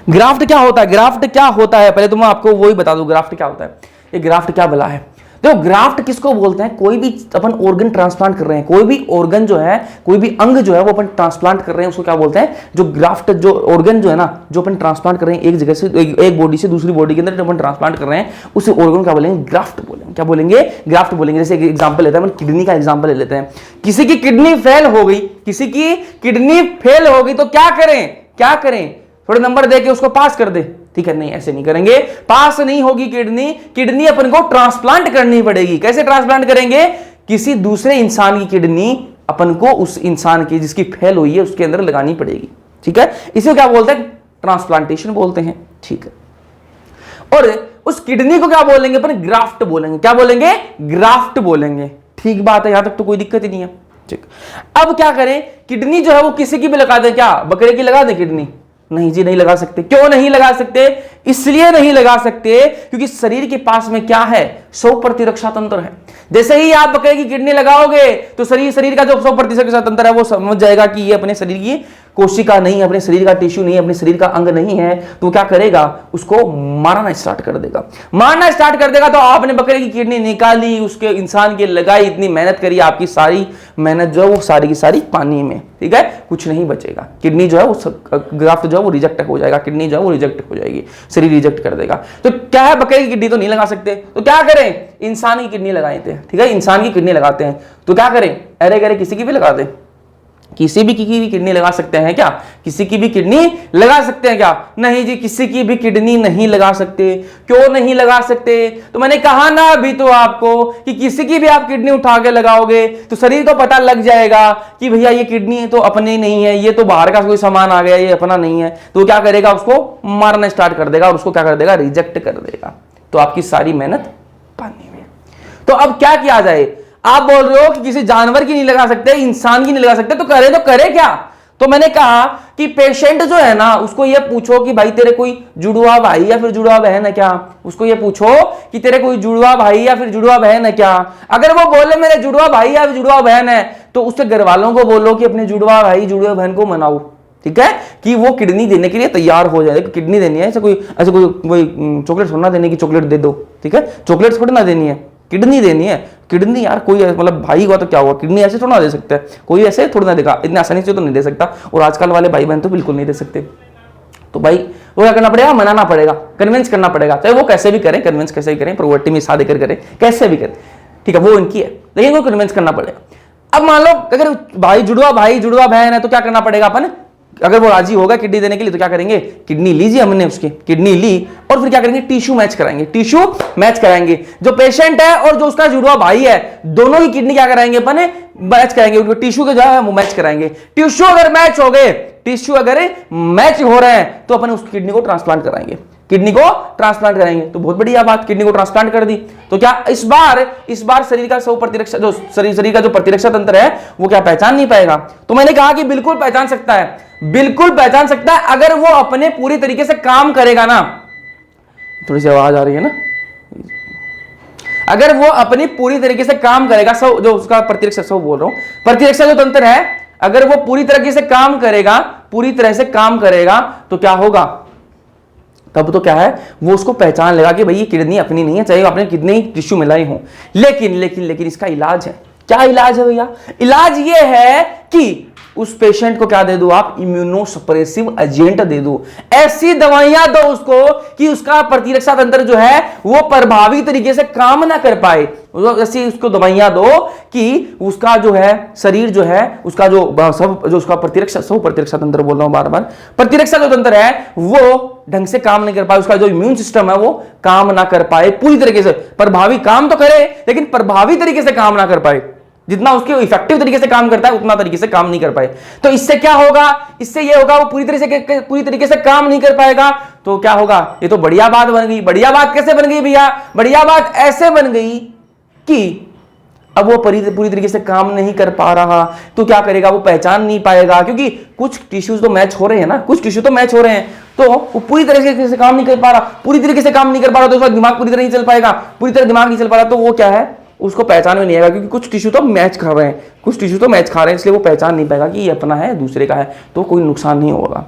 ग्राफ्ट क्या होता है, पहले तो मैं आपको वही बता दूं ग्राफ्ट क्या होता है। ये ग्राफ्ट क्या भला है, देखो ग्राफ्ट किसको बोलते हैं, कोई भी अपन ऑर्गन ट्रांसप्लांट कर रहे हैं, कोई भी ऑर्गन जो है, कोई भी अंग जो है वो अपन ट्रांसप्लांट कर रहे हैं, उसको क्या बोलते हैं, जो ग्राफ्ट, जो ऑर्गन जो है ना, जो अपन ट्रांसप्लांट कर रहे हैं एक जगह से, एक बॉडी से दूसरी बॉडी के अंदर जो अपन ट्रांसप्लांट कर रहे हैं, उस ऑर्गन क्या बोलेंगे, ग्राफ्ट बोलेंगे। क्या बोलेंगे, ग्राफ्ट बोलेंगे। जैसे एक एग्जाम्पल लेते हैं, अपन किडनी का एग्जाम्पल ले लेते हैं। किसी की किडनी फेल हो गई, तो क्या करें, थोड़े नंबर दे के उसको पास कर दे। ठीक है, नहीं ऐसे नहीं करेंगे, पास नहीं होगी किडनी अपन को ट्रांसप्लांट करनी पड़ेगी। कैसे ट्रांसप्लांट करेंगे, किसी दूसरे इंसान की किडनी अपन को उस इंसान की जिसकी फेल हुई है उसके अंदर लगानी पड़ेगी। ठीक है, इसे क्या बोलते हैं, ट्रांसप्लांटेशन बोलते हैं। ठीक है, और उस किडनी को क्या बोलेंगे अपन, ग्राफ्ट बोलेंगे। क्या बोलेंगे, ग्राफ्ट बोलेंगे। ठीक बात है, यहां तक तो कोई दिक्कत ही नहीं है। ठीक, अब क्या करें, किडनी जो है वो किसी की भी लगा दें, क्या बकरे की लगा दें किडनी, नहीं जी नहीं लगा सकते। क्यों नहीं लगा सकते, इसलिए नहीं लगा सकते क्योंकि शरीर के पास में क्या है, स्व प्रतिरक्षा तंत्र है। जैसे ही आप बकरे की किडनी लगाओगे तो शरीर का जो स्व प्रतिरक्षा तंत्र है वो समझ जाएगा कि ये अपने शरीर की कोशिका नहीं, अपने शरीर का टिश्यू नहीं, अपने शरीर का अंग नहीं है, तो क्या करेगा, उसको मारना स्टार्ट कर देगा। तो आपने बकरे की किडनी निकाली, उसके इंसान की लगाई, इतनी मेहनत करी, आपकी सारी मेहनत जो है वो सारी की सारी पानी में। ठीक है, कुछ नहीं बचेगा। किडनी जो है वो ग्राफ्ट जो है वो रिजेक्ट हो जाएगा, किडनी जो है वो रिजेक्ट हो जाएगी, शरीर रिजेक्ट कर देगा। तो क्या है, बकरे की किडनी तो नहीं लगा सकते, तो क्या करें, इंसान की किडनी लगाते हैं। ठीक है, इंसान की किडनी लगाते हैं, तो क्या करें, अरे किसी की भी लगा दे, किसी भी की भी किडनी लगा सकते हैं क्या? किसी की भी किडनी लगा सकते हैं क्या? नहीं जी, किसी की भी किडनी नहीं लगा सकते। क्यों नहीं लगा सकते? तो मैंने कहा ना अभी तो आपको कि किसी की भी आप किडनी उठा के लगाओगे तो शरीर को पता लग जाएगा कि भैया ये किडनी तो अपनी नहीं है, ये तो बाहर का कोई सामान आ गया, ये अपना नहीं है। तो क्या करेगा? उसको मारना स्टार्ट कर देगा और उसको क्या कर देगा? रिजेक्ट कर देगा। तो आपकी सारी मेहनत पानी में। तो अब क्या किया जाए? आप बोल रहे हो कि किसी जानवर की नहीं लगा सकते, इंसान की नहीं लगा सकते, तो करे क्या? तो मैंने कहा कि पेशेंट जो है ना, उसको ये पूछो कि भाई तेरे कोई जुड़वा भाई या फिर जुड़वा बहन है क्या? उसको ये पूछो कि तेरे कोई जुड़वा भाई या फिर जुड़वा बहन है क्या? अगर वो बोले मेरे जुड़वा भाई या फिर जुड़वा बहन है, तो उसके घर वालों को बोलो कि अपने जुड़वा भाई जुड़वा बहन को मनाओ, ठीक है, कि वो किडनी देने के लिए तैयार हो जाए। किडनी देनी है, ऐसे कोई चॉकलेट थोड़ा ना देने की, चॉकलेट दे दो, ठीक है, चॉकलेट थोड़ी ना देनी है, किडनी देनी है। किडनी यार कोई मतलब भाई हुआ तो क्या हुआ, किडनी ऐसे थोड़ा ना दे सकता है, कोई ऐसे थोड़ा ना देगा, इतनी आसानी से तो नहीं दे सकता। और आजकल वाले भाई बहन तो बिल्कुल नहीं दे सकते। तो भाई वो क्या करना पड़ेगा? मनाना पड़ेगा, कन्विंस करना पड़ेगा, चाहे वो कैसे भी करें, कन्विंस कैसे भी करें, प्रोवर्टी में शादी कर करें, कैसे भी करें, ठीक है, वो उनकी है, लेकिन वो कन्विंस करना पड़ेगा। अब मान लो अगर भाई जुड़वा बहन है तो क्या करना पड़ेगा अपन? अगर वो राजी होगा किडनी देने के लिए तो क्या करेंगे? किडनी लीजिए, हमने उसकी किडनी ली और फिर क्या करेंगे? टिश्यू मैच कराएंगे। जो पेशेंट है और जो उसका जुड़वा भाई है, दोनों की किडनी क्या कराएंगे अपन? मैच कराएंगे, उनको टिश्यू के जो है वो मैच कराएंगे। टिश्यू अगर मैच हो रहे हैं तो अपन उस किडनी को ट्रांसप्लांट कराएंगे, तो बहुत बढ़िया बात, किडनी को ट्रांसप्लांट कर दी। तो क्या इस बार शरीर का शरीर का जो प्रतिरक्षा तंत्र है वो क्या पहचान नहीं पाएगा? तो मैंने कहा कि बिल्कुल पहचान सकता है, अगर वो अपने पूरी तरीके से काम करेगा ना। थोड़ी सी आवाज आ रही है ना? अगर वो अपनी पूरी तरीके से काम करेगा, जो उसका प्रतिरक्षा जो तंत्र है, अगर वो पूरी तरह से काम करेगा तो क्या होगा? तब तो क्या है, वो उसको पहचान लेगा कि भाई ये किडनी अपनी नहीं है, चाहे आपने किडनी टिश्यू मिलाई हो। लेकिन इसका इलाज है। क्या इलाज है भैया? इलाज ये है कि उस पेशेंट को क्या दे दो आप? इम्यूनोसप्रेसिव एजेंट दे दो, ऐसी दवाइयां दो उसको कि उसका प्रतिरक्षा तंत्र जो है वो प्रभावी तरीके से काम ना कर पाए। ऐसी उसको दवाइयां दो कि उसका जो है शरीर जो है उसका जो उसका प्रतिरक्षा तंत्र बोल रहा हूं बार-बार, प्रतिरक्षा जो तंत्र है वो ढंग से काम नहीं कर पाए, उसका जो इम्यून सिस्टम है वो काम ना कर पाए पूरी तरीके से। प्रभावी काम तो करे लेकिन प्रभावी तरीके से काम ना कर पाए, जितना उसके इफेक्टिव तरीके से काम करता है उतना तरीके से काम नहीं कर पाए। तो इससे क्या होगा? इससे ये होगा वो पूरी तरीके से काम नहीं कर पाएगा। तो क्या होगा? ये तो बढ़िया बात बन गई। बढ़िया बात कैसे बन गई भैया? बढ़िया बात ऐसे बन गई कि अब वो पूरी तरीके से काम नहीं कर पा रहा तो क्या करेगा? वो पहचान नहीं पाएगा, क्योंकि कुछ टिश्यूज तो मैच हो रहे हैं ना, तो वो पूरी तरीके से काम नहीं कर पा रहा, तो उसका दिमाग पूरी तरह नहीं चल पाएगा, तो वो क्या है, उसको पहचान में नहीं आएगा, क्योंकि कुछ टिश्यू तो मैच खा रहे हैं, इसलिए वो पहचान नहीं पाएगा कि ये अपना है दूसरे का है, तो कोई नुकसान नहीं होगा।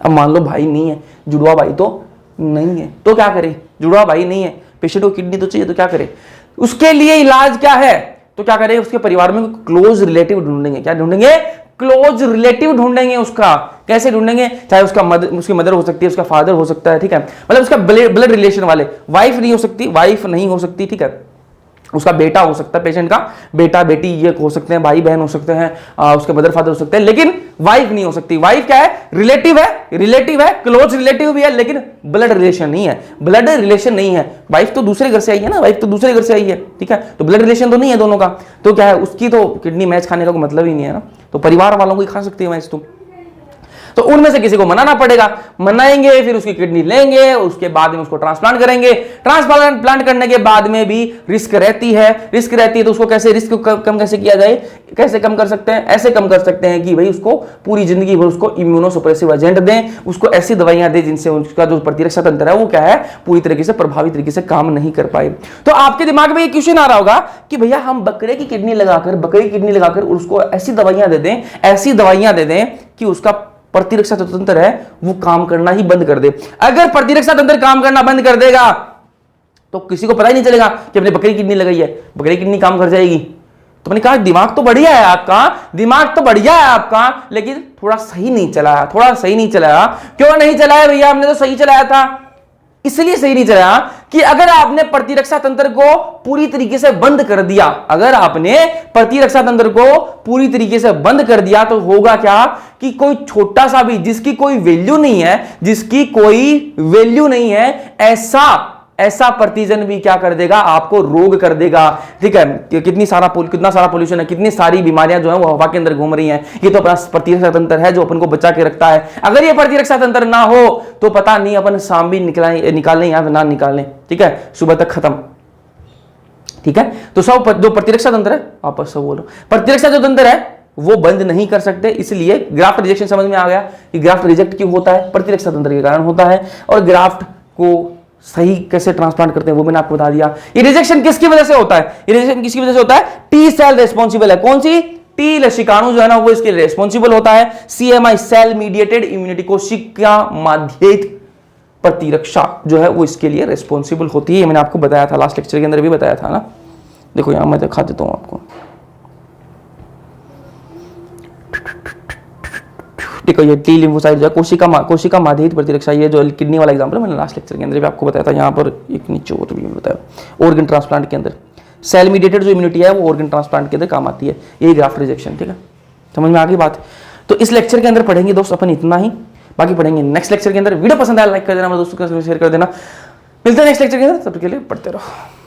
अब मान लो भाई नहीं है, जुड़वा भाई तो नहीं है, तो क्या करे? जुड़वा भाई नहीं है, पेशेंट को किडनी तो चाहिए, तो क्या करे? उसके लिए इलाज क्या है? तो क्या करें? उसके परिवार में क्लोज रिलेटिव ढूंढेंगे। क्या ढूंढेंगे? क्लोज रिलेटिव ढूंढेंगे। उसका कैसे ढूंढेंगे? चाहे उसकी मदर हो सकती है, उसका फादर हो सकता है, ठीक है, मतलब उसका ब्लड रिलेशन वाले। वाइफ नहीं हो सकती, ठीक है, उसका बेटा हो सकता है, पेशेंट का बेटा बेटी ये हो सकते हैं, भाई बहन हो सकते हैं, उसके मदर फादर हो सकते हैं, लेकिन वाइफ नहीं हो सकती। वाइफ क्या है? रिलेटिव है, क्लोज रिलेटिव भी है, लेकिन ब्लड रिलेशन नहीं है। वाइफ तो दूसरे घर से आई है, ठीक है, तो ब्लड रिलेशन तो नहीं है दोनों का, तो क्या है, उसकी तो किडनी मैच खाने का कोई मतलब ही नहीं है ना, तो परिवार वालों को ही खा सकती है मैच तो उनमें से किसी को मनाना पड़ेगा, मनाएंगे, फिर उसकी किडनी लेंगे, उसके बाद में उसको ट्रांसप्लांट करेंगे। ट्रांसप्लांट करने के बाद में भी रिस्क रहती है, तो उसको कैसे रिस्क कम कैसे किया जाए? कैसे कम कर सकते हैं? ऐसे कम कर सकते हैं कि भाई उसको पूरी जिंदगी भर उसको इम्यूनोसप्रेसिव एजेंट दें, उसको ऐसी दवाइयां दें जिनसे उसका जो प्रतिरक्षा तंत्र है वो क्या है, पूरी तरीके से प्रभावी तरीके से काम नहीं कर पाए। तो आपके दिमाग में ये क्वेश्चन आ रहा होगा कि भैया हम बकरे की किडनी लगाकर उसको ऐसी दवाइयां दे दें कि उसका प्रतिरक्षा तंत्र है वो काम करना ही बंद कर दे। अगर प्रतिरक्षा तंत्र काम करना बंद कर देगा तो किसी को पता ही नहीं चलेगा कि अपने बकरी किडनी लगाई है, बकरी किडनी काम कर जाएगी। तो मैंने कहा दिमाग तो बढ़िया है आपका, लेकिन थोड़ा सही नहीं चलाया। क्यों नहीं चलाया भैया? हमने तो सही चलाया था। इसलिए सही नहीं चला कि अगर आपने प्रतिरक्षा तंत्र को पूरी तरीके से बंद कर दिया, अगर आपने प्रतिरक्षा तंत्र को पूरी तरीके से बंद कर दिया तो होगा क्या कि कोई छोटा सा भी, जिसकी कोई वैल्यू नहीं है, जिसकी कोई वैल्यू नहीं है, ऐसा प्रतिजन भी क्या कर देगा, आपको रोग कर देगा। ठीक है, कितना सारा पोल्यूशन है, कितनी सारी बीमारियां जो है वो हवा के अंदर घूम रही हैं, ये तो अपना प्रतिरक्षा तंत्र है जो अपन को बचा के रखता है। अगर ये प्रतिरक्षा तंत्र ना हो तो पता नहीं अपन शाम भी निकालें या ना निकालें। ठीक है, सुबह तक खत्म। ठीक है, तो सब जो प्रतिरक्षा तंत्र है, आपस में बोलो, प्रतिरक्षा जो तंत्र है वो बंद नहीं कर सकते। इसलिए ग्राफ्ट रिजेक्शन समझ में आ गया कि ग्राफ्ट रिजेक्ट क्यों होता है, प्रतिरक्षा तंत्र के कारण होता है। और ग्राफ्ट को सही कैसे ट्रांसप्लांट करते हैं वो मैंने आपको बता दिया। ये रिजेक्शन किसकी वजह से होता है, ये रिजेक्शन किसकी वजह से होता है, टी सेल रेस्पॉन्सिबल है। कौन सी, टी लसिकाणु जो है ना वो इसके लिए रेस्पॉन्सिबल होता है। सीएमआई, सेल मीडिएटेड इम्यूनिटी, कोशिका माध्यित प्रतिरक्षा जो है वो इसके लिए रेस्पॉन्सिबल होती है। मैंने आपको बताया था, लास्ट लेक्चर के अंदर भी बताया था ना। देखो यहां मैं दिखा देता हूं आपको। देखो ये टी लिम्फोसाइट जो है कोशिका माध्यित प्रतिरक्षा, ये जो किडनी वाला एग्जांपल मैंने लास्ट लेक्चर के अंदर भी आपको बताया था। यहाँ पर एक नीचे और भी बताया, ऑर्गन ट्रांसप्लांट के अंदर सेल मीडिएटेड जो इम्यूनिटी है वो ऑर्गन ट्रांसप्लांट के अंदर काम आती है, यही ग्राफ्ट रिजेक्शन। ठीक है, समझ में आ गई बात। तो इस लेक्चर के अंदर पढ़ेंगे दोस्त अपन इतना ही, बाकी पढ़ेंगे नेक्स्ट लेक्चर के अंदर। वीडियो पसंद आया लाइक कर देना, दोस्तों के साथ शेयर कर देना। मिलते हैं नेक्स्ट लेक्चर के अंदर, तब तक के लिए पढ़ते रहो।